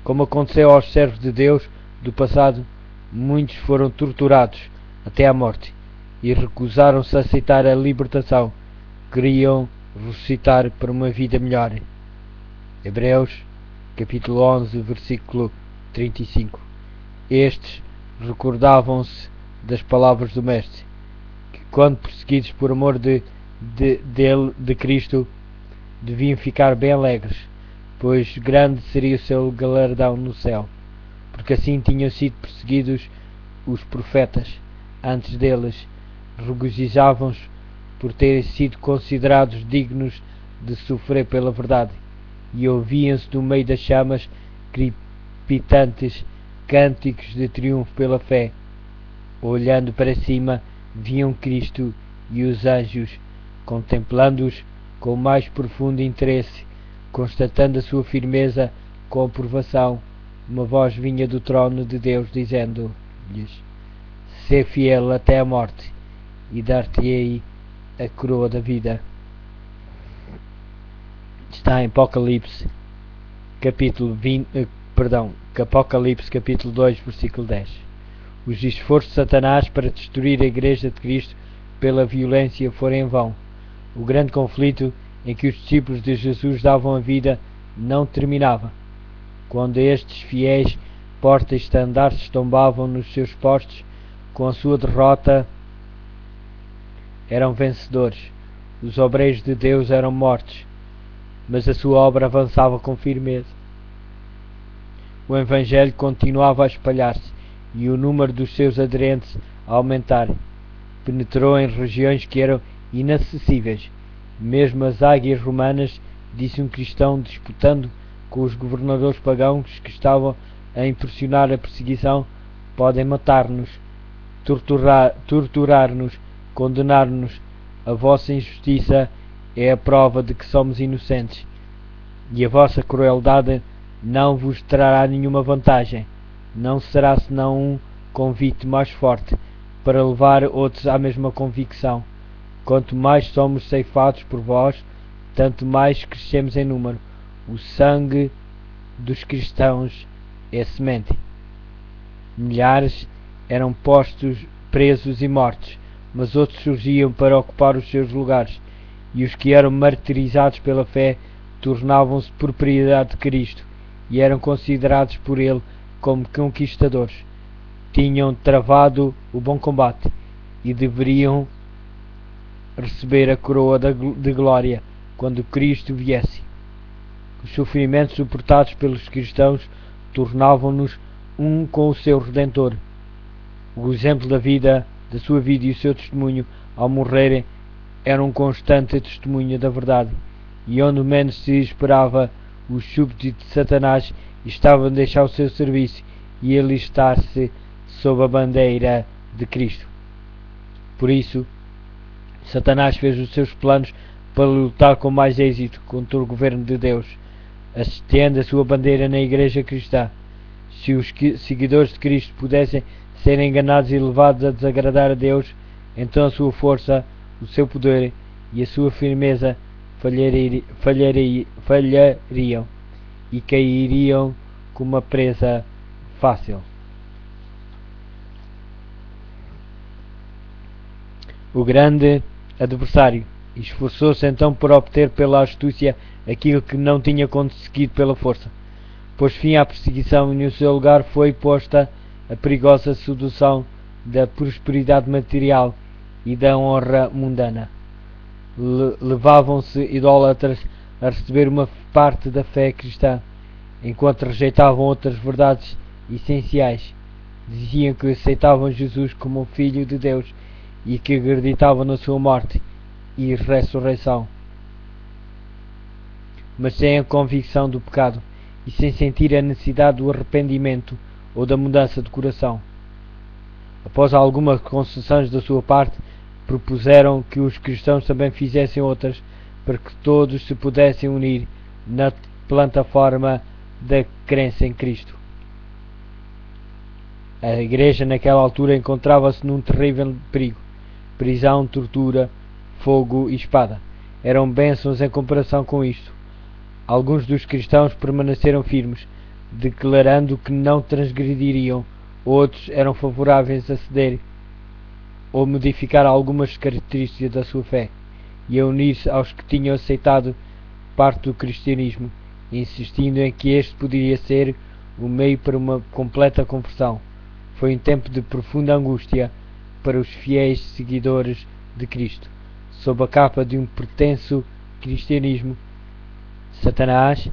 Speaker 1: Como aconteceu aos servos de Deus do passado, muitos foram torturados até à morte e recusaram-se a aceitar a libertação. Queriam ressuscitar para uma vida melhor. Hebreus, capítulo 11, versículo 35. Estes recordavam-se das palavras do Mestre, que quando perseguidos por amor de Cristo, deviam ficar bem alegres, pois grande seria o seu galardão no céu, porque assim tinham sido perseguidos os profetas antes deles. Regozijavam-se por terem sido considerados dignos de sofrer pela verdade, e ouviam-se no meio das chamas crepitantes cânticos de triunfo pela fé. Olhando para cima, viam Cristo e os anjos, contemplando-os com o mais profundo interesse, constatando a sua firmeza com aprovação. Uma voz vinha do trono de Deus, dizendo-lhes: "Sê fiel até a morte, e dar-te-ei a coroa da vida." Está em Apocalipse, Apocalipse capítulo 2, versículo 10. Os esforços de Satanás para destruir a Igreja de Cristo pela violência foram em vão. O grande conflito em que os discípulos de Jesus davam a vida não terminava. Quando estes fiéis porta-estandartes tombavam nos seus postos, com a sua derrota eram vencedores. Os obreiros de Deus eram mortos, mas a sua obra avançava com firmeza. O Evangelho continuava a espalhar-se e o número dos seus aderentes a aumentar. Penetrou em regiões que eram inacessíveis. Mesmo as águias romanas, disse um cristão disputando com os governadores pagãos que estavam a impulsionar a perseguição, podem matar-nos, torturar-nos, condenar-nos. A vossa injustiça é a prova de que somos inocentes, e a vossa crueldade não vos trará nenhuma vantagem. Não será senão um convite mais forte para levar outros à mesma convicção. Quanto mais somos ceifados por vós, tanto mais crescemos em número. o sangue dos cristãos é semente. Milhares eram postos presos e mortos, mas outros surgiam para ocupar os seus lugares, e os que eram martirizados pela fé tornavam-se propriedade de Cristo e eram considerados por ele como conquistadores. Tinham travado o bom combate e deveriam receber a coroa de glória quando Cristo viesse. Os sofrimentos suportados pelos cristãos tornavam-nos um com o seu Redentor. O exemplo da sua vida e o seu testemunho ao morrerem eram um constante testemunho da verdade, e onde menos se esperava, os súbditos de Satanás estavam a deixar o seu serviço e alistar-se sob a bandeira de Cristo. Por isso, Satanás fez os seus planos para lutar com mais êxito contra o governo de Deus, hasteando a sua bandeira na Igreja Cristã. Se os seguidores de Cristo pudessem ser enganados e levados a desagradar a Deus, então a sua força, o seu poder e a sua firmeza falhariam e cairiam como uma presa fácil. O grande adversário esforçou-se então por obter pela astúcia aquilo que não tinha conseguido pela força. Pôs fim à perseguição e no seu lugar foi posta a perigosa sedução da prosperidade material e da honra mundana. Levavam-se idólatras a receber uma parte da fé cristã, enquanto rejeitavam outras verdades essenciais. Diziam que aceitavam Jesus como o Filho de Deus e que acreditavam na sua morte e ressurreição, mas sem a convicção do pecado e sem sentir a necessidade do arrependimento ou da mudança de coração. Após algumas concessões da sua parte, propuseram que os cristãos também fizessem outras, para que todos se pudessem unir na plataforma da crença em Cristo. A Igreja naquela altura encontrava-se num terrível perigo: prisão, tortura, fogo e espada. Eram bênçãos em comparação com isto. Alguns dos cristãos permaneceram firmes, declarando que não transgrediriam. Outros eram favoráveis a ceder ou modificar algumas características da sua fé e a unir-se aos que tinham aceitado parte do cristianismo, insistindo em que este poderia ser o meio para uma completa conversão. Foi um tempo de profunda angústia para os fiéis seguidores de Cristo. Sob a capa de um pretenso cristianismo, Satanás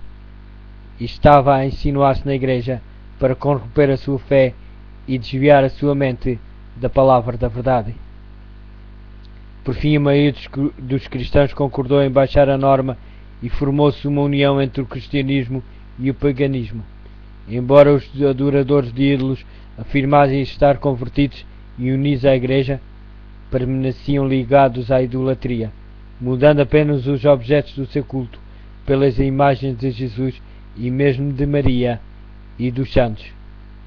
Speaker 1: estava a insinuar-se na Igreja para corromper a sua fé e desviar a sua mente da palavra da verdade. Por fim, a maioria dos cristãos concordou em baixar a norma e formou-se uma união entre o cristianismo e o paganismo. Embora os adoradores de ídolos afirmassem estar convertidos e unidos à Igreja, permaneciam ligados à idolatria, mudando apenas os objetos do seu culto pelas imagens de Jesus e mesmo de Maria e dos santos.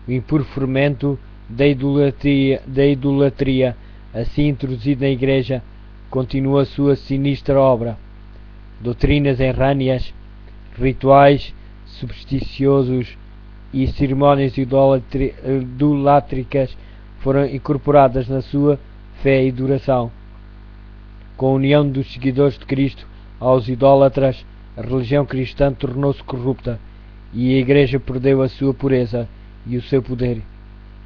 Speaker 1: O impuro fermento da idolatria, assim introduzido na Igreja, continua a sua sinistra obra. Doutrinas errâneas, rituais supersticiosos e cerimónias idolátricas foram incorporadas na sua fé e adoração. Com a união dos seguidores de Cristo aos idólatras, a religião cristã tornou-se corrupta e a Igreja perdeu a sua pureza e o seu poder.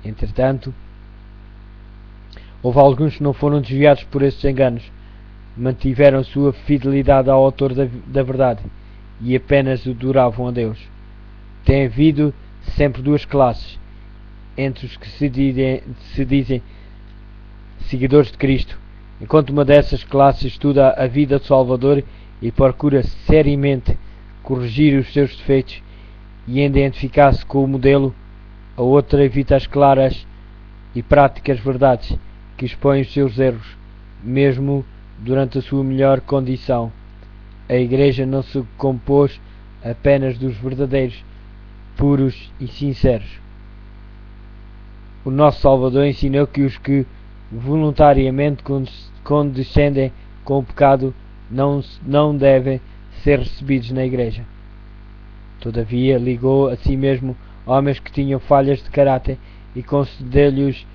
Speaker 1: Entretanto, houve alguns que não foram desviados por esses enganos, mantiveram sua fidelidade ao autor da verdade e apenas adoravam a Deus. Tem havido sempre duas classes entre os que se dizem seguidores de Cristo, enquanto uma dessas classes estuda a vida do Salvador e procura seriamente corrigir os seus defeitos e identificar-se com o modelo. A outra evita as claras e práticas verdades que expõem os seus erros, mesmo durante a sua melhor condição. A Igreja não se compôs apenas dos verdadeiros, puros e sinceros. O nosso Salvador ensinou que os que voluntariamente condescendem com o pecado não devem ser recebidos na Igreja. Todavia, ligou a si mesmo homens que tinham falhas de caráter e concedeu-lhes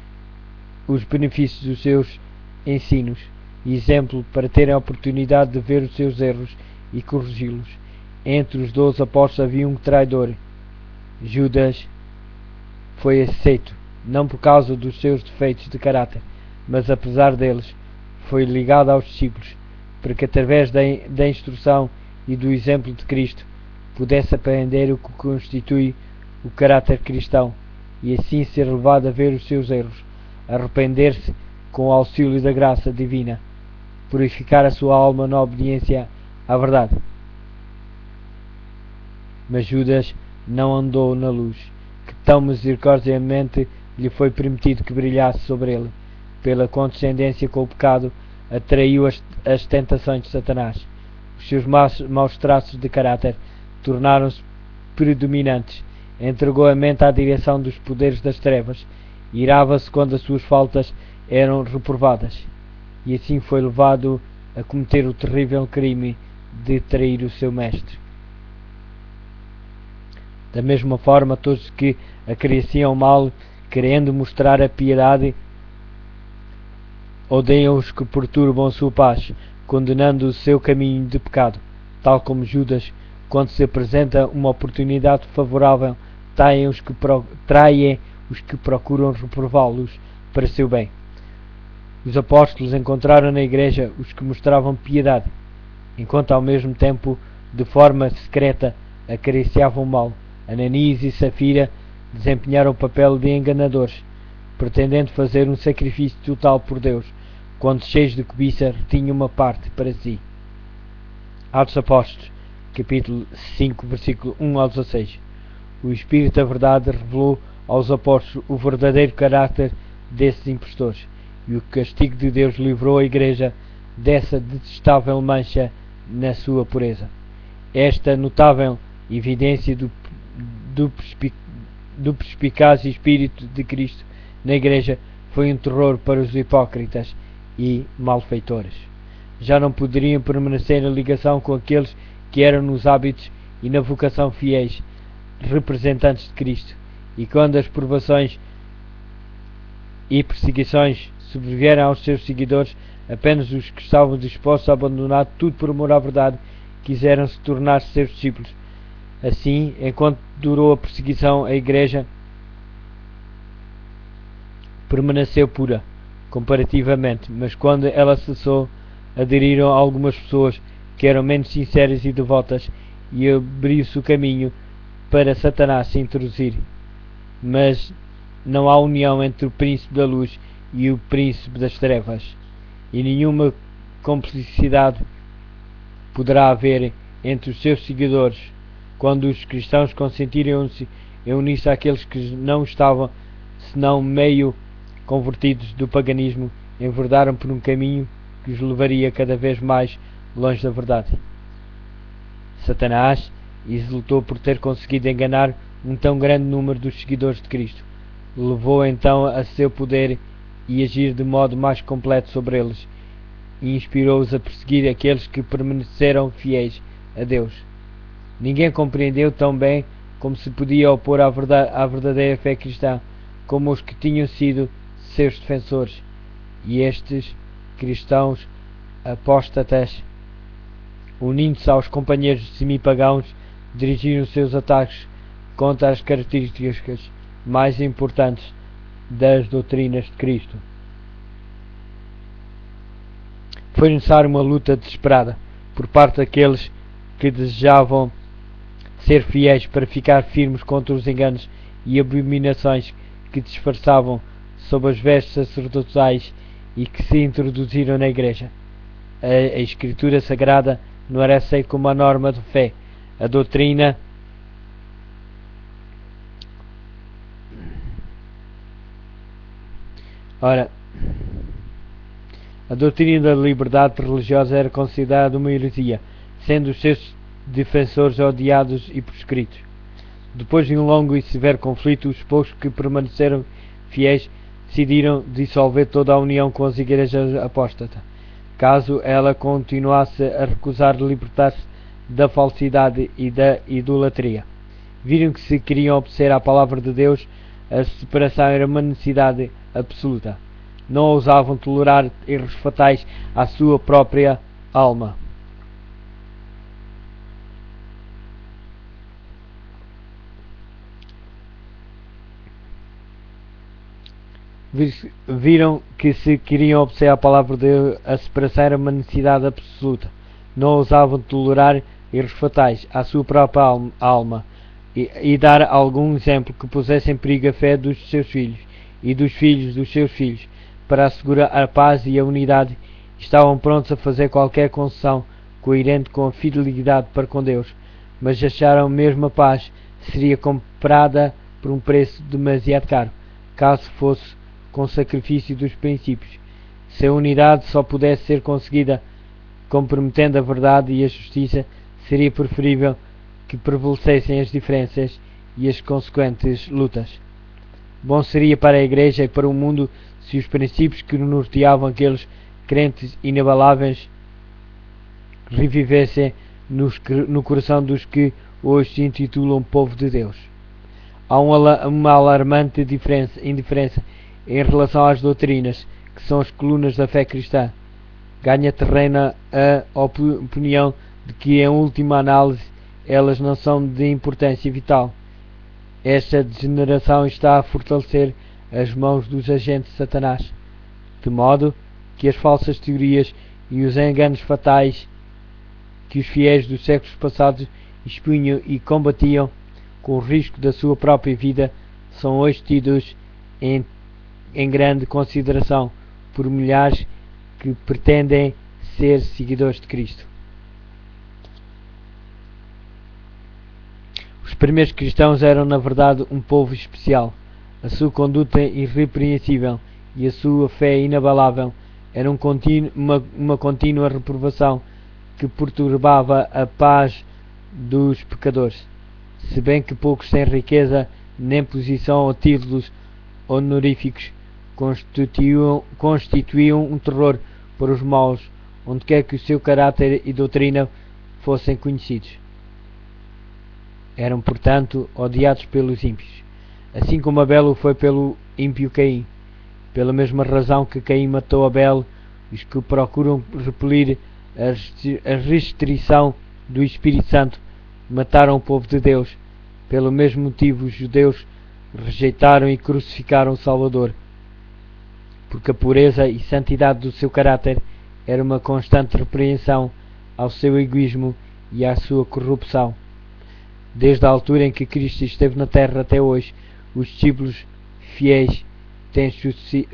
Speaker 1: os benefícios dos seus ensinos e exemplo para terem a oportunidade de ver os seus erros e corrigi-los. Entre os 12 apóstolos havia um traidor. Judas foi aceito, não por causa dos seus defeitos de caráter, mas apesar deles, foi ligado aos discípulos, para que através da instrução e do exemplo de Cristo pudesse aprender o que constitui o caráter cristão e assim ser levado a ver os seus erros, arrepender-se com o auxílio da graça divina, purificar a sua alma na obediência à verdade. Mas Judas não andou na luz, que tão misericordiamente lhe foi permitido que brilhasse sobre ele. Pela condescendência com o pecado, atraiu as tentações de Satanás. Os seus maus traços de caráter tornaram-se predominantes. Entregou a mente à direção dos poderes das trevas. Irava-se quando as suas faltas eram reprovadas. E assim foi levado a cometer o terrível crime de trair o seu mestre. Da mesma forma, todos que acresciam mal, querendo mostrar a piedade, odeiam os que perturbam a sua paz, condenando o seu caminho de pecado, tal como Judas, quando se apresenta uma oportunidade favorável, traem os que procuram reprová-los para seu bem. Os apóstolos encontraram na igreja os que mostravam piedade, enquanto ao mesmo tempo, de forma secreta, acariciavam o mal. Ananias e Safira desempenharam o papel de enganadores, pretendendo fazer um sacrifício total por Deus, quando cheios de cobiça retinham uma parte para si. Atos Apóstolos, capítulo 5, versículo 1 ao 16. O Espírito da Verdade revelou aos apóstolos o verdadeiro caráter desses impostores, e o castigo de Deus livrou a Igreja dessa detestável mancha na sua pureza. Esta notável evidência do perspicaz Espírito de Cristo na Igreja foi um terror para os hipócritas e malfeitores. Já não poderiam permanecer em ligação com aqueles que eram nos hábitos e na vocação fiéis representantes de Cristo, e quando as provações e perseguições sobrevieram aos seus seguidores, apenas os que estavam dispostos a abandonar tudo por amor à verdade quiseram se tornar seus discípulos. Assim, enquanto durou a perseguição, a Igreja permaneceu pura, comparativamente, mas quando ela cessou, aderiram algumas pessoas que eram menos sinceras e devotas, e abriu-se o caminho para Satanás se introduzir. Mas não há união entre o príncipe da luz e o príncipe das trevas, e nenhuma complicidade poderá haver entre os seus seguidores quando os cristãos consentirem em unir-se àqueles que não estavam, senão meio convertidos do paganismo, enverdaram por um caminho que os levaria cada vez mais longe da verdade. Satanás exultou por ter conseguido enganar um tão grande número dos seguidores de Cristo. Levou então a seu poder e agir de modo mais completo sobre eles, e inspirou-os a perseguir aqueles que permaneceram fiéis a Deus. Ninguém compreendeu tão bem como se podia opor à verdadeira fé cristã como os que tinham sido seus defensores, e estes cristãos apóstatas, unindo-se aos companheiros semipagãos, dirigiram seus ataques contra as características mais importantes das doutrinas de Cristo. Foi necessária uma luta desesperada por parte daqueles que desejavam ser fiéis para ficar firmes contra os enganos e abominações que disfarçavam sob as vestes sacerdotais e que se introduziram na Igreja. A Escritura Sagrada não era aceita como uma norma de fé. A doutrina da liberdade religiosa era considerada uma heresia, sendo os seus defensores odiados e proscritos. Depois de um longo e severo conflito, os poucos que permaneceram fiéis decidiram dissolver toda a união com as igrejas apóstatas, caso ela continuasse a recusar libertar-se da falsidade e da idolatria. Viram que se queriam obedecer à palavra de Deus, a separação era uma necessidade absoluta. Não ousavam tolerar erros fatais à sua própria alma. Viram que se queriam obedecer à palavra de Deus, a separação era uma necessidade absoluta. Não ousavam tolerar erros fatais à sua própria alma e dar algum exemplo que pusesse em perigo a fé dos seus filhos e dos filhos dos seus filhos. Para assegurar a paz e a unidade, estavam prontos a fazer qualquer concessão coerente com a fidelidade para com Deus, mas acharam mesmo a paz seria comprada por um preço demasiado caro, caso fosse com sacrifício dos princípios. Se a unidade só pudesse ser conseguida comprometendo a verdade e a justiça, seria preferível que prevalecessem as diferenças e as consequentes lutas. Bom seria para a Igreja e para o mundo se os princípios que norteavam aqueles crentes inabaláveis revivessem no coração dos que hoje se intitulam povo de Deus. Há uma alarmante indiferença em relação às doutrinas, que são as colunas da fé cristã. Ganha terreno a opinião de que, em última análise, elas não são de importância vital. Esta degeneração está a fortalecer as mãos dos agentes de Satanás, de modo que as falsas teorias e os enganos fatais que os fiéis dos séculos passados expunham e combatiam com o risco da sua própria vida são hoje tidos em grande consideração por milhares que pretendem ser seguidores de Cristo. Os primeiros cristãos eram, na verdade, um povo especial. A sua conduta irrepreensível e a sua fé inabalável eram uma contínua reprovação que perturbava a paz dos pecadores. Se bem que poucos sem riqueza, nem posição ou títulos honoríficos constituíam um terror para os maus, onde quer que o seu caráter e doutrina fossem conhecidos. Eram, portanto, odiados pelos ímpios, assim como Abel o foi pelo ímpio Caim. Pela mesma razão que Caim matou Abel, os que procuram repelir a restrição do Espírito Santo mataram o povo de Deus. Pelo mesmo motivo, os judeus rejeitaram e crucificaram o Salvador, porque a pureza e santidade do seu caráter era uma constante repreensão ao seu egoísmo e à sua corrupção. Desde a altura em que Cristo esteve na terra até hoje, os discípulos fiéis têm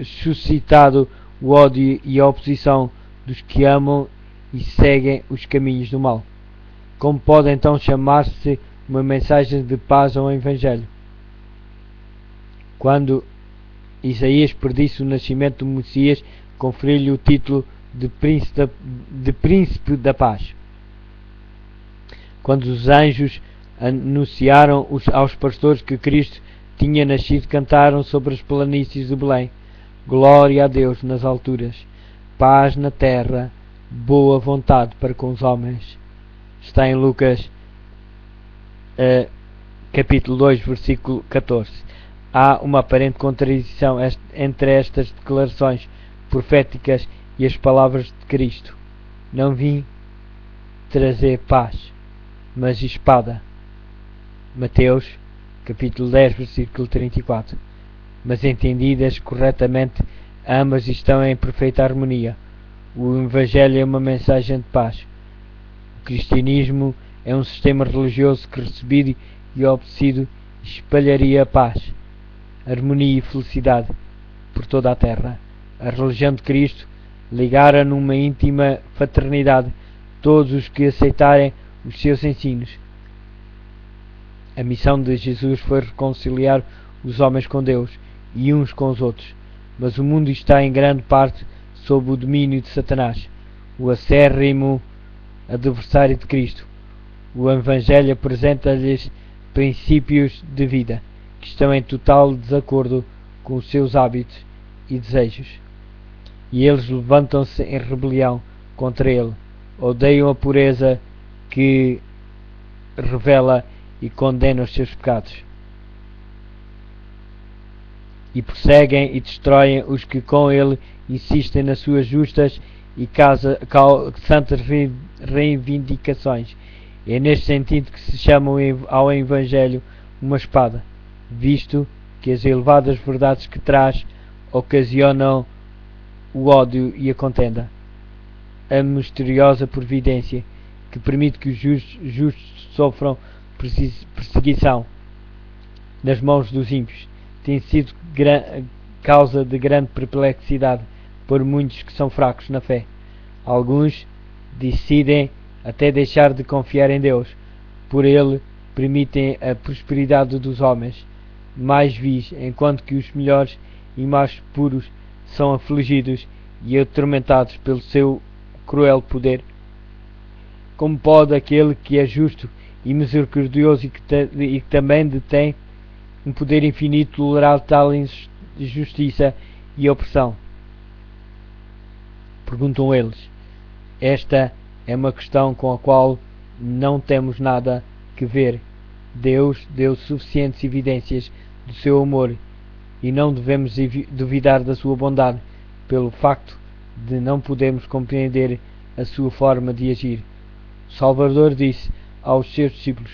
Speaker 1: suscitado o ódio e a oposição dos que amam e seguem os caminhos do mal. Como pode então chamar-se uma mensagem de paz ao Evangelho? Quando Isaías predisse o nascimento do Messias, conferiu-lhe o título de Príncipe da Paz. Quando os anjos anunciaram aos pastores que Cristo tinha nascido, cantaram sobre as planícies de Belém: glória a Deus nas alturas, paz na terra, boa vontade para com os homens. Está em Lucas capítulo 2, versículo 14. Há uma aparente contradição entre estas declarações proféticas e as palavras de Cristo: não vim trazer paz, mas espada. Mateus capítulo 10, versículo 34. Mas entendidas corretamente, ambas estão em perfeita harmonia. O Evangelho é uma mensagem de paz. O cristianismo é um sistema religioso que, recebido e obedecido, espalharia a paz, harmonia e felicidade por toda a terra. A religião de Cristo ligara numa íntima fraternidade todos os que aceitarem os seus ensinos. A missão de Jesus foi reconciliar os homens com Deus e uns com os outros, mas o mundo está em grande parte sob o domínio de Satanás, o acérrimo adversário de Cristo. O Evangelho apresenta-lhes princípios de vida que estão em total desacordo com os seus hábitos e desejos, e eles levantam-se em rebelião contra ele, odeiam a pureza que revela e condena os seus pecados. E perseguem e destroem os que com ele insistem nas suas justas e santas reivindicações. É neste sentido que se chama ao Evangelho uma espada, visto que as elevadas verdades que traz ocasionam o ódio e a contenda. A misteriosa providência que permite que os justos sofram perseguição nas mãos dos ímpios tem sido causa de grande perplexidade por muitos que são fracos na fé. Alguns decidem até deixar de confiar em Deus, por ele permitem a prosperidade dos homens mais vis, enquanto que os melhores e mais puros são afligidos e atormentados pelo seu cruel poder. Como pode aquele que é justo e misericordioso e que também detém um poder infinito tolerar tal injustiça e opressão? Perguntam eles. Esta é uma questão com a qual não temos nada que ver. Deus deu suficientes evidências do seu amor e não devemos duvidar da sua bondade pelo facto de não podermos compreender a sua forma de agir. O Salvador disse aos seus discípulos,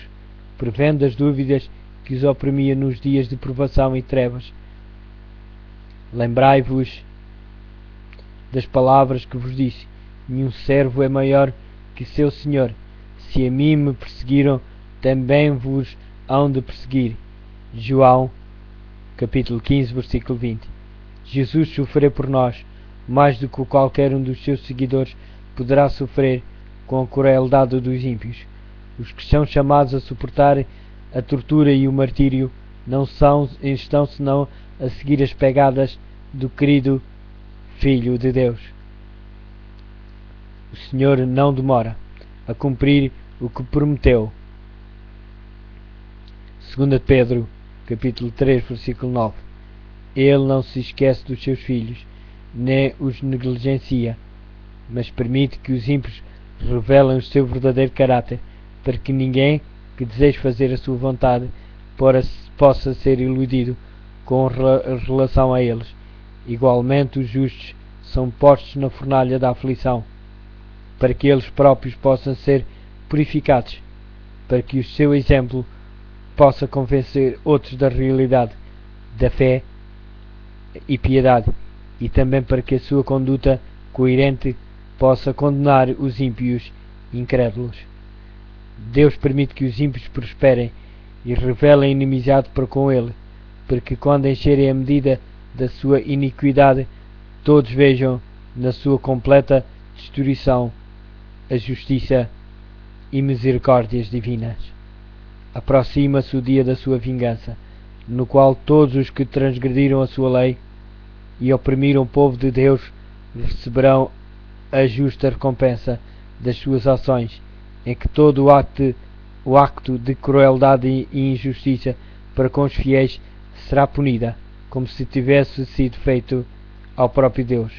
Speaker 1: prevendo as dúvidas que os oprimia nos dias de provação e trevas: lembrai-vos das palavras que vos disse: nenhum servo é maior que seu senhor. Se a mim me perseguiram, também vos hão de perseguir. João capítulo 15, versículo 20. Jesus sofreu por nós mais do que qualquer um dos seus seguidores poderá sofrer com a crueldade dos ímpios. Os que são chamados a suportar a tortura e o martírio não estão senão a seguir as pegadas do querido Filho de Deus. O Senhor não demora a cumprir o que prometeu. 2 Pedro capítulo 3, versículo 9. Ele não se esquece dos seus filhos, nem os negligencia, mas permite que os ímpios revelem o seu verdadeiro caráter, para que ninguém que deseje fazer a sua vontade possa ser iludido com relação a eles. Igualmente os justos são postos na fornalha da aflição, para que eles próprios possam ser purificados, para que o seu exemplo possa convencer outros da realidade, da fé e piedade, e também para que a sua conduta coerente possa condenar os ímpios e incrédulos. Deus permite que os ímpios prosperem e revelem inimizade para com ele, para que quando encherem a medida da sua iniquidade, todos vejam na sua completa destruição a justiça e misericórdias divinas. Aproxima-se o dia da sua vingança, no qual todos os que transgrediram a sua lei e oprimiram o povo de Deus receberão a justa recompensa das suas ações, em que todo o acto de crueldade e injustiça para com os fiéis será punida, como se tivesse sido feito ao próprio Deus.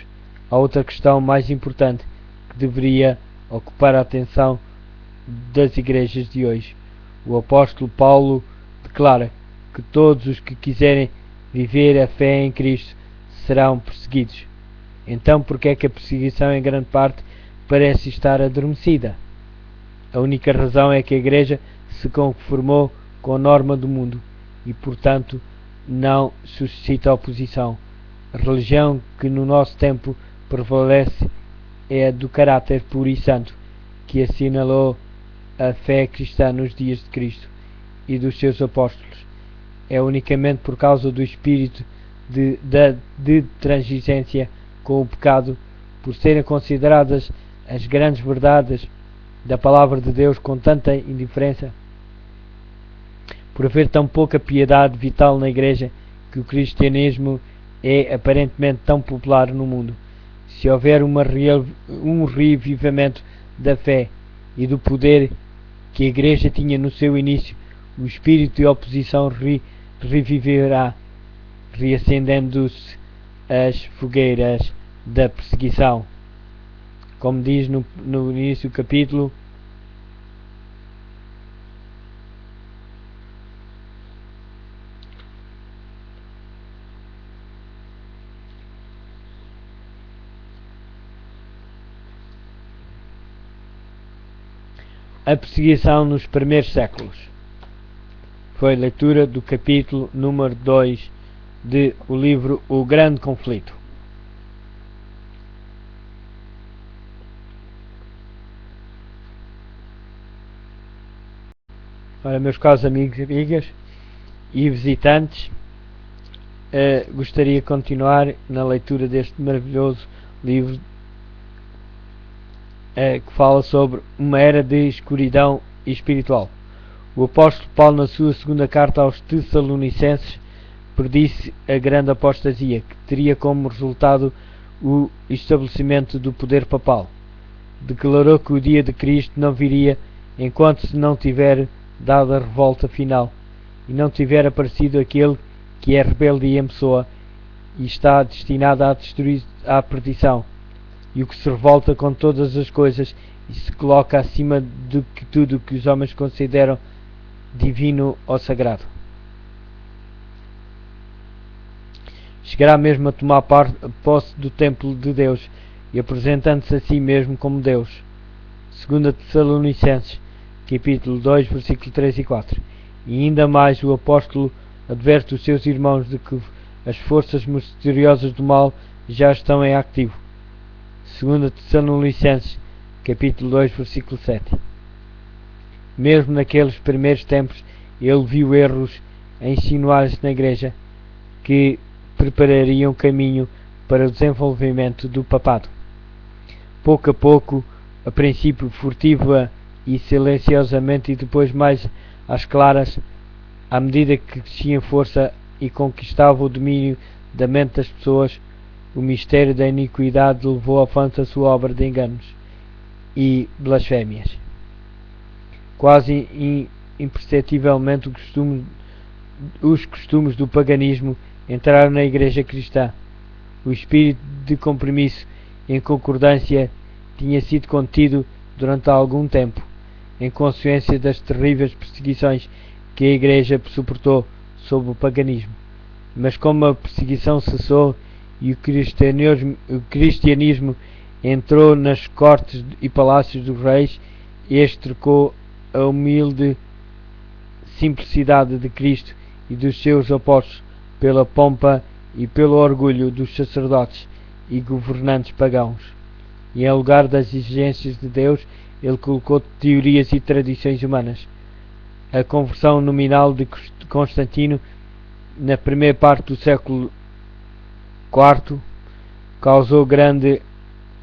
Speaker 1: Há outra questão mais importante que deveria ocupar a atenção das igrejas de hoje. O apóstolo Paulo declara que todos os que quiserem viver a fé em Cristo serão perseguidos. Então, por que é que a perseguição em grande parte parece estar adormecida? A única razão é que a igreja se conformou com a norma do mundo e, portanto, não suscita oposição. A religião que no nosso tempo prevalece é a do caráter puro e santo, que assinalou a fé cristã nos dias de Cristo e dos seus apóstolos. É unicamente por causa do espírito de transigência com o pecado, por serem consideradas as grandes verdades da palavra de Deus com tanta indiferença, por haver tão pouca piedade vital na igreja, que o cristianismo é aparentemente tão popular no mundo. Se houver um revivamento da fé e do poder que a igreja tinha no seu início, o espírito de oposição reviverá, reacendendo-se as fogueiras da perseguição. Como diz no início do capítulo, A perseguição nos primeiros séculos. Foi leitura do capítulo número 2 de o livro O Grande Conflito. Ora, meus caros amigos e amigas e visitantes, gostaria de continuar na leitura deste maravilhoso livro que fala sobre uma era de escuridão espiritual. O apóstolo Paulo, na sua segunda carta aos Tessalonicenses, predisse a grande apostasia, que teria como resultado o estabelecimento do poder papal. Declarou que o dia de Cristo não viria enquanto se não tiver dado a revolta final, e não tiver aparecido aquele que é rebelde em pessoa, e está destinado à perdição, e o que se revolta com todas as coisas, e se coloca acima de tudo que os homens consideram divino ou sagrado. Chegará mesmo a tomar posse do templo de Deus, e apresentando-se a si mesmo como Deus. 2 Tessalonicenses, capítulo 2, versículo 3 e 4. E ainda mais o apóstolo adverte os seus irmãos de que as forças misteriosas do mal já estão em ativo. 2 Tessalonicenses, capítulo 2, versículo 7. Mesmo naqueles primeiros tempos, ele viu erros a insinuar-se na igreja que preparariam caminho para o desenvolvimento do papado. Pouco a pouco, a princípio furtiva e silenciosamente, e depois mais às claras, à medida que crescia em força e conquistava o domínio da mente das pessoas, o mistério da iniquidade levou avante a sua obra de enganos e blasfémias. Quase imperceptivelmente os costumes do paganismo entraram na igreja cristã. O espírito de compromisso em concordância tinha sido contido durante algum tempo, em consequência das terríveis perseguições que a igreja suportou sob o paganismo. Mas como a perseguição cessou e o cristianismo entrou nas cortes e palácios dos reis, este trocou a humilde simplicidade de Cristo e dos seus apóstolos pela pompa e pelo orgulho dos sacerdotes e governantes pagãos. E em lugar das exigências de Deus, ele colocou teorias e tradições humanas. A conversão nominal de Constantino, na primeira parte do século IV, causou grande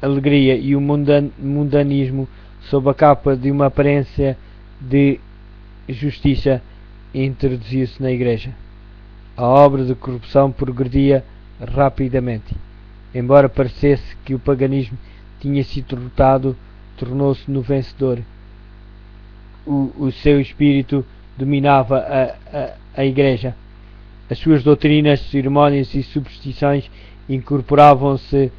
Speaker 1: alegria, e o mundanismo, sob a capa de uma aparência de justiça, introduziu-se na igreja. A obra de corrupção progredia rapidamente. Embora parecesse que o paganismo tinha sido derrotado, tornou-se no vencedor. O seu espírito dominava a igreja. As suas doutrinas, cerimónias e superstições incorporavam-se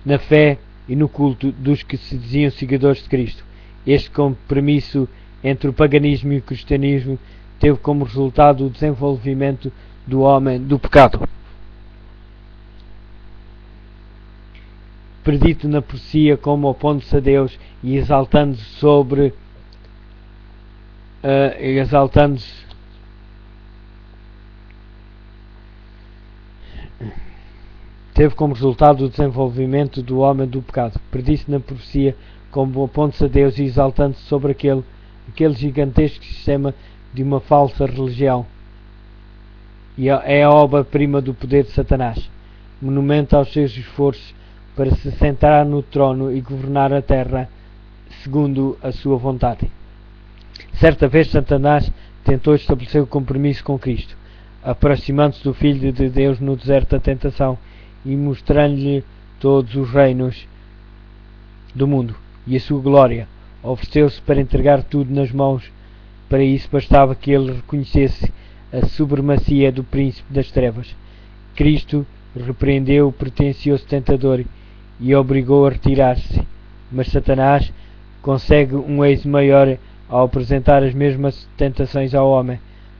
Speaker 1: na fé e no culto dos que se diziam seguidores de Cristo. Este compromisso entre o paganismo e o cristianismo teve como resultado o desenvolvimento do homem do pecado. Predito na profecia como opondo-se a Deus e exaltando-se teve como resultado o desenvolvimento do homem do pecado. Predisse na profecia como opondo-se a Deus e exaltando-se sobre aquele gigantesco sistema de uma falsa religião. E é a obra-prima do poder de Satanás, monumento aos seus esforços para se sentar no trono e governar a terra segundo a sua vontade. Certa vez Satanás tentou estabelecer o compromisso com Cristo, aproximando-se do Filho de Deus no deserto da tentação e mostrando-lhe todos os reinos do mundo e a sua glória. Ofereceu-se para entregar tudo nas mãos. Para isso bastava que ele reconhecesse a supremacia do príncipe das trevas. Cristo repreendeu o pretensioso tentador e obrigou a retirar-se. Mas Satanás consegue um êxito maior ao apresentar as mesmas tentações ao homem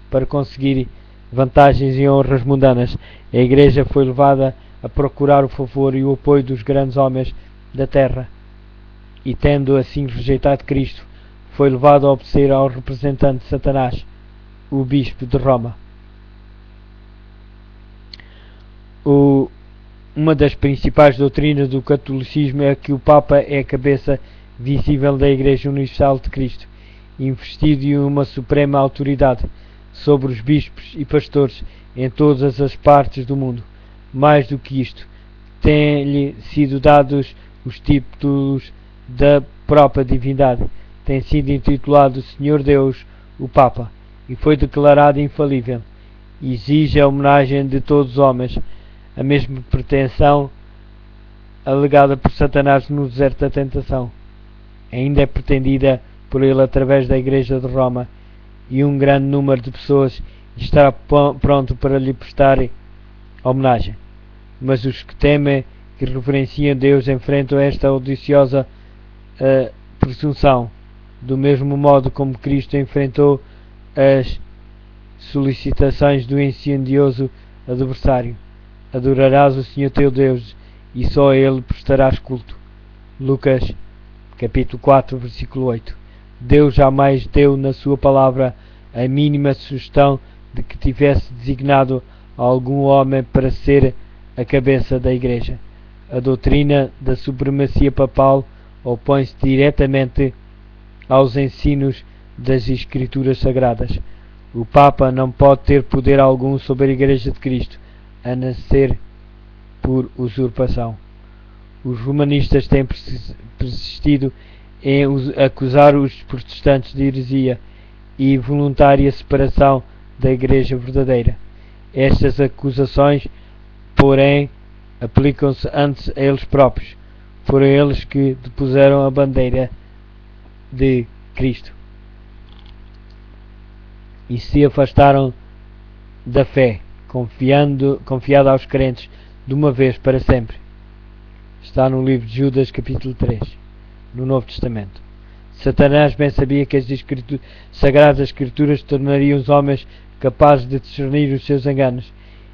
Speaker 1: para conseguir vantagens e honras mundanas. A Igreja foi levada a procurar o favor e o apoio dos grandes homens da terra, e tendo assim rejeitado Cristo, foi levado a obedecer ao representante de Satanás, o bispo de Roma. Uma das principais doutrinas do catolicismo é que o Papa é a cabeça visível da Igreja Universal de Cristo, investido de uma suprema autoridade sobre os bispos e pastores em todas as partes do mundo. Mais do que isto, têm-lhe sido dados os títulos da própria divindade. Tem sido intitulado Senhor Deus, o Papa, e foi declarado infalível. Exige a homenagem de todos os homens, a mesma pretensão alegada por Satanás no deserto da tentação. Ainda é pretendida por ele através da Igreja de Roma, e um grande número de pessoas estará pronto para lhe prestar homenagem. Mas os que temem e reverenciam Deus enfrentam esta audaciosa presunção, do mesmo modo como Cristo enfrentou as solicitações do insidioso adversário. Adorarás o Senhor teu Deus e só a Ele prestarás culto. Lucas capítulo 4, versículo 8. Deus jamais deu na sua palavra a mínima sugestão de que tivesse designado algum homem para ser a cabeça da Igreja. A doutrina da supremacia papal opõe-se diretamente aos ensinos das Escrituras Sagradas. O Papa não pode ter poder algum sobre a Igreja de Cristo, a não ser por usurpação. Os romanistas têm persistido em acusar os protestantes de heresia e voluntária separação da Igreja verdadeira. Estas acusações, porém, aplicam-se antes a eles próprios. Foram eles que depuseram a bandeira de Cristo e se afastaram da fé, confiada aos crentes de uma vez para sempre. Está no livro de Judas, capítulo 3, no Novo Testamento. Satanás bem sabia que as Sagradas Escrituras tornariam os homens capazes de discernir os seus enganos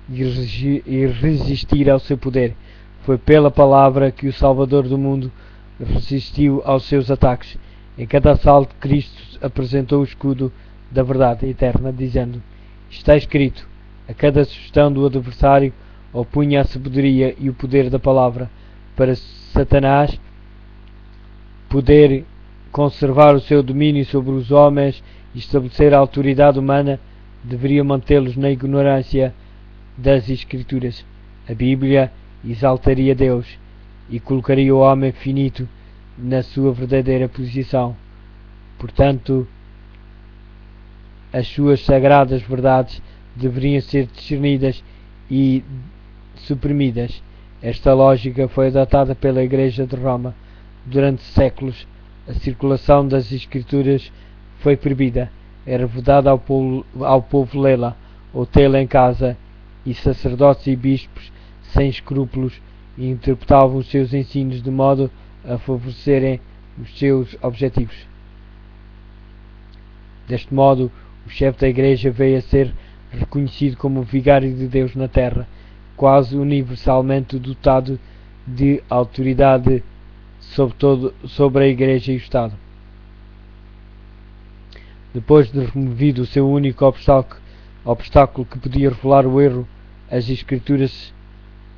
Speaker 1: e resistir ao seu poder. Foi pela palavra que o Salvador do mundo resistiu aos seus ataques. Em cada assalto, Cristo apresentou o escudo da verdade eterna, dizendo: está escrito. A cada sugestão do adversário opunha a sabedoria e o poder da palavra. Para Satanás poder conservar o seu domínio sobre os homens e estabelecer a autoridade humana, deveria mantê-los na ignorância das Escrituras. A Bíblia exaltaria Deus e colocaria o homem finito na sua verdadeira posição. Portanto, as suas sagradas verdades deveriam ser discernidas e suprimidas. Esta lógica foi adotada pela Igreja de Roma. Durante séculos, a circulação das Escrituras foi proibida. Era vedada ao povo lê-la ou tê-la em casa, e sacerdotes e bispos, sem escrúpulos, interpretavam os seus ensinos de modo a favorecerem os seus objetivos. Deste modo, o chefe da Igreja veio a ser reconhecido como o vigário de Deus na terra, quase universalmente dotado de autoridade sobre a Igreja e o Estado. Depois de removido o seu único obstáculo que podia revelar o erro, as Escrituras,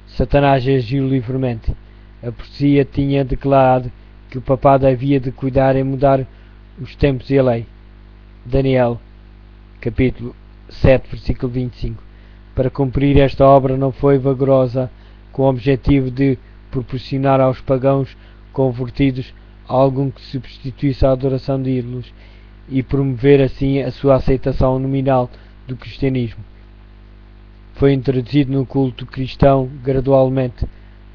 Speaker 1: Satanás agiu livremente. A profecia tinha declarado que o papado havia de cuidar em mudar os tempos e a lei. Daniel, capítulo 7, versículo 25. Para cumprir esta obra não foi vagarosa, com o objetivo de proporcionar aos pagãos convertidos algum que substituísse a adoração de ídolos e promover assim a sua aceitação nominal do cristianismo. Foi introduzido no culto cristão gradualmente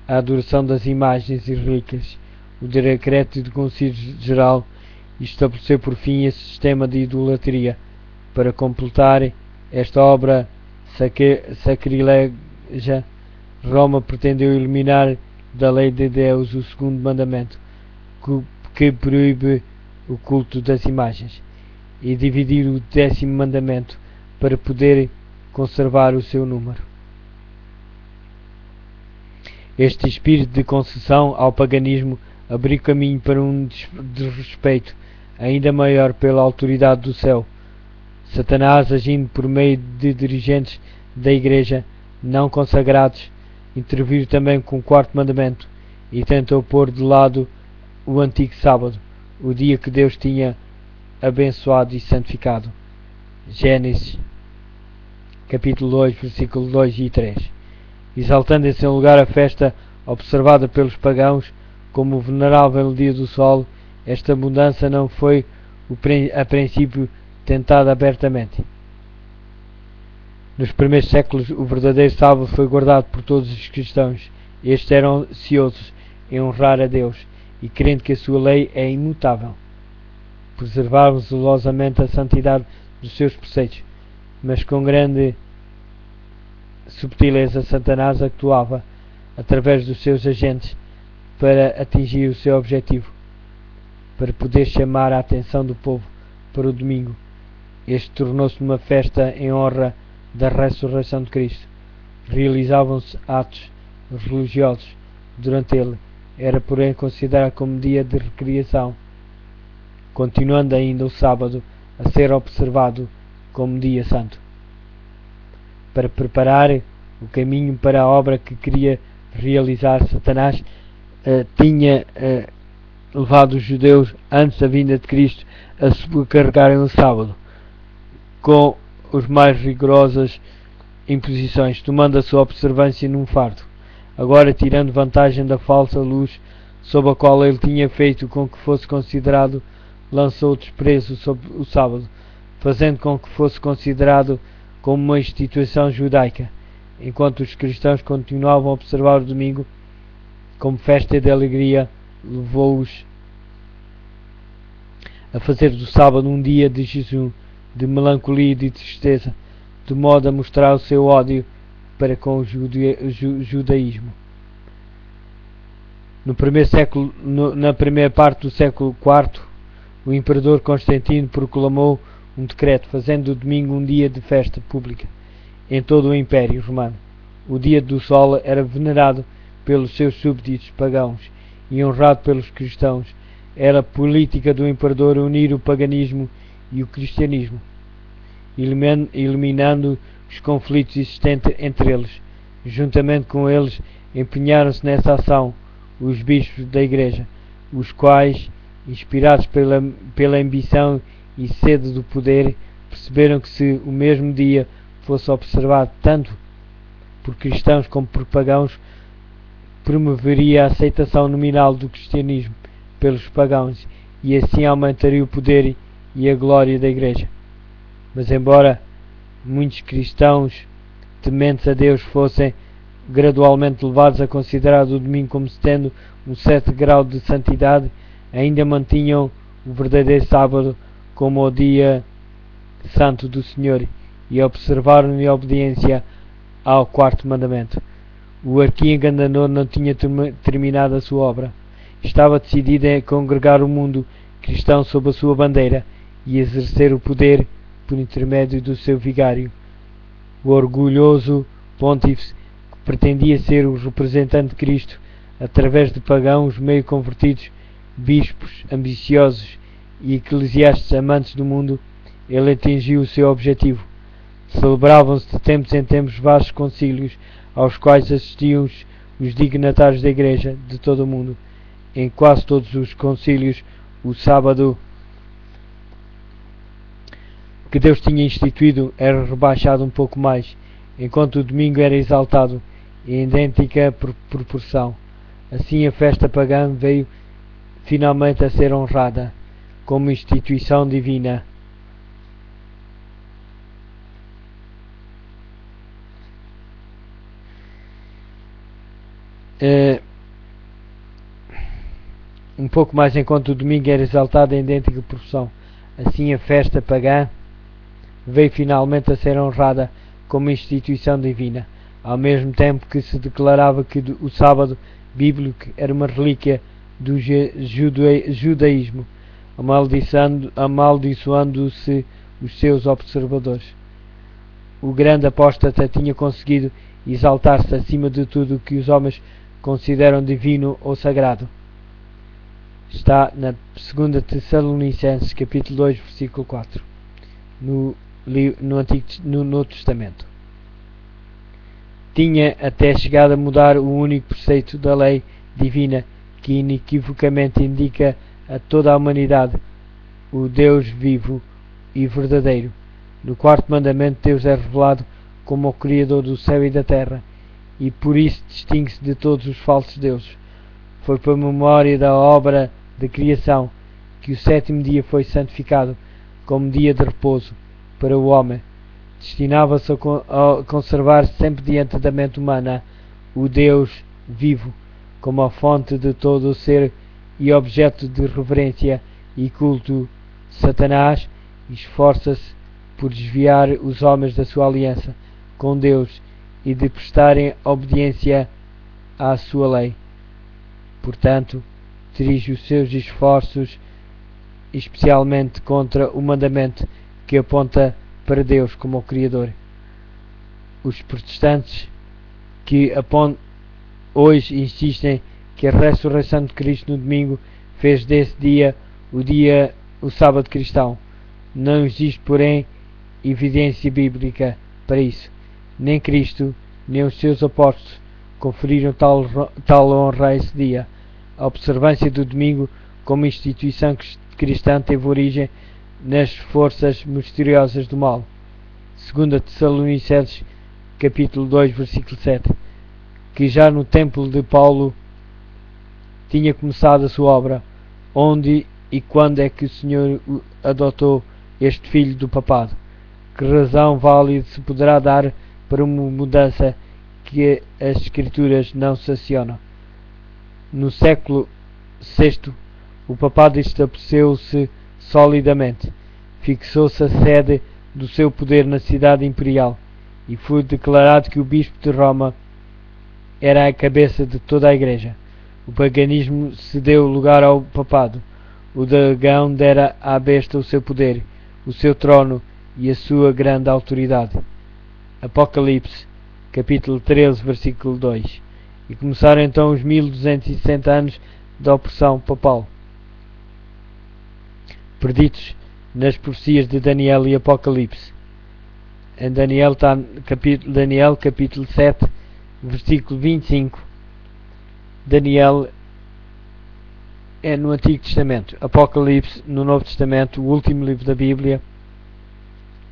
Speaker 1: a adoração das imagens e relíquias. O decreto do Concílio Geral estabeleceu por fim esse sistema de idolatria. Para completar esta obra sacrilégia, Roma pretendeu eliminar da lei de Deus o segundo mandamento, que proíbe o culto das imagens, e dividir o 10º mandamento para poder conservar o seu número. Este espírito de concessão ao paganismo abriu caminho para um desrespeito ainda maior pela autoridade do céu. Satanás, agindo por meio de dirigentes da Igreja não consagrados, interviu também com o quarto mandamento e tentou pôr de lado o antigo sábado, o dia que Deus tinha abençoado e santificado. Gênesis capítulo 2, versículos 2 e 3. Exaltando em seu lugar a festa observada pelos pagãos como o venerável dia do sol, esta mudança não foi a princípio tentada abertamente. Nos primeiros séculos, o verdadeiro sábado foi guardado por todos os cristãos. Estes eram ansiosos em honrar a Deus e crendo que a sua lei é imutável, preservavam zelosamente a santidade dos seus preceitos, mas com grande subtileza Satanás atuava através dos seus agentes para atingir o seu objetivo, para poder chamar a atenção do povo para o domingo. Este tornou-se uma festa em honra da ressurreição de Cristo. Realizavam-se atos religiosos durante ele. Era, porém, considerado como dia de recreação, continuando ainda o sábado a ser observado como dia santo. Para preparar o caminho para a obra que queria realizar, Satanás tinha levado os judeus antes da vinda de Cristo a sobrecarregarem o sábado com as mais rigorosas imposições, tomando a sua observância num fardo. Agora, tirando vantagem da falsa luz sob a qual ele tinha feito com que fosse considerado, lançou desprezo sobre o sábado, fazendo com que fosse considerado como uma instituição judaica, enquanto os cristãos continuavam a observar o domingo como festa de alegria. Levou-os a fazer do sábado um dia de jejum, de melancolia e de tristeza, de modo a mostrar o seu ódio para com o judaísmo. No primeiro século, na primeira parte do século IV, o imperador Constantino proclamou um decreto fazendo o domingo um dia de festa pública em todo o Império Romano. O dia do sol era venerado pelos seus súbditos pagãos e honrado pelos cristãos. Era a política do imperador unir o paganismo e o cristianismo, eliminando os conflitos existentes entre eles. Juntamente com eles, empenharam-se nessa ação os bispos da Igreja, os quais, inspirados pela ambição e sede do poder, perceberam que se o mesmo dia fosse observado tanto por cristãos como por pagãos, promoveria a aceitação nominal do cristianismo pelos pagãos e assim aumentaria o poder e a glória da Igreja. Mas embora muitos cristãos tementes a Deus fossem gradualmente levados a considerar o domingo como tendo um certo grau de santidade, ainda mantinham o verdadeiro sábado como o dia santo do Senhor e observaram em obediência ao quarto mandamento. O arqui-enganador não tinha terminado a sua obra. Estava decidido a congregar o mundo cristão sob a sua bandeira e exercer o poder por intermédio do seu vigário. O orgulhoso pontífice, que pretendia ser o representante de Cristo através de pagãos meio convertidos, bispos ambiciosos e eclesiastes amantes do mundo, ele atingiu o seu objetivo. Celebravam-se de tempos em tempos vastos concílios aos quais assistiam os dignatários da Igreja de todo o mundo. Em quase todos os concílios, o sábado que Deus tinha instituído era rebaixado um pouco mais, enquanto o domingo era exaltado em idêntica proporção. Assim, a festa pagã veio finalmente a ser honrada como instituição divina. Um pouco mais enquanto o domingo era exaltado em idêntica proporção. Assim, a festa pagã veio finalmente a ser honrada como instituição divina, ao mesmo tempo que se declarava que o sábado bíblico era uma relíquia do judaísmo, amaldiçoando-se os seus observadores. O grande apóstata tinha conseguido exaltar-se acima de tudo o que os homens consideram divino ou sagrado. Está na 2 Tessalonicenses, capítulo 2, versículo 4, no Novo Testamento. Tinha até chegado a mudar o único preceito da lei divina que inequivocamente indica a toda a humanidade o Deus vivo e verdadeiro. No quarto mandamento, Deus é revelado como o Criador do céu e da terra, e por isso distingue-se de todos os falsos deuses. Foi por memória da obra de criação que o sétimo dia foi santificado como dia de repouso para o homem. Destinava-se a conservar sempre diante da mente humana o Deus vivo como a fonte de todo o ser e objeto de reverência e culto. Satanás esforça-se por desviar os homens da sua aliança com Deus e de prestarem obediência à sua lei. Portanto, dirige os seus esforços especialmente contra o mandamento que aponta para Deus como o Criador. Os protestantes que hoje insistem que a ressurreição de Cristo no domingo fez desse dia o sábado cristão. Não existe, porém, evidência bíblica para isso. Nem Cristo, nem os seus apóstolos conferiram tal honra a esse dia. A observância do domingo como instituição cristã teve origem nas forças misteriosas do mal. 2 Tessalonicenses, capítulo 2, versículo 7, que já no templo de Paulo tinha começado a sua obra. Onde e quando é que o Senhor adotou este filho do papado? Que razão válida se poderá dar para uma mudança que as Escrituras não sancionam? No século VI, o papado estabeleceu-se solidamente, fixou-se a sede do seu poder na cidade imperial, e foi declarado que o bispo de Roma era a cabeça de toda a Igreja. O paganismo cedeu lugar ao papado. O dragão dera à besta o seu poder, o seu trono e a sua grande autoridade. Apocalipse, capítulo 13, versículo 2. E começaram então os 1260 anos da opressão papal, perdidos nas profecias de Daniel e Apocalipse. Em Daniel, capítulo 7, versículo 25. Daniel é no Antigo Testamento. Apocalipse no Novo Testamento, o último livro da Bíblia,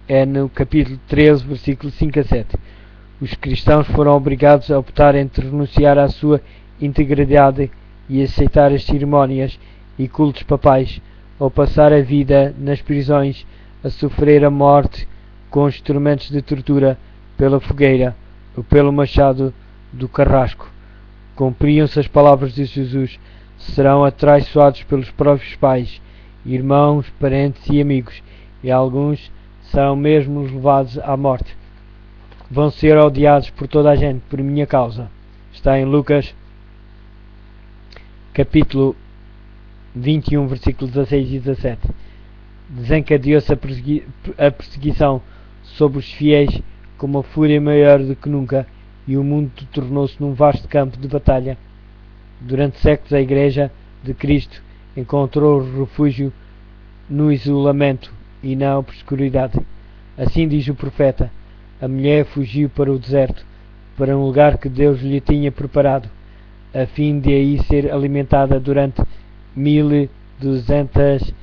Speaker 1: é no capítulo 13, versículo 5 a 7. Os cristãos foram obrigados a optar entre renunciar à sua integridade e aceitar as cerimónias e cultos papais, ou passar a vida nas prisões a sofrer a morte com instrumentos de tortura pela fogueira ou pelo machado do carrasco. Cumpriam-se as palavras de Jesus: serão atraiçoados pelos próprios pais, irmãos, parentes e amigos, e alguns serão mesmo levados à morte. Vão ser odiados por toda a gente por minha causa. Está em Lucas, capítulo 21, versículos 16 e 17. Desencadeou-se a perseguição sobre os fiéis com uma fúria maior do que nunca, e o mundo tornou-se num vasto campo de batalha. Durante séculos a Igreja de Cristo encontrou refúgio no isolamento e na obscuridade. Assim diz o profeta: a mulher fugiu para o deserto, para um lugar que Deus lhe tinha preparado, a fim de aí ser alimentada durante 1260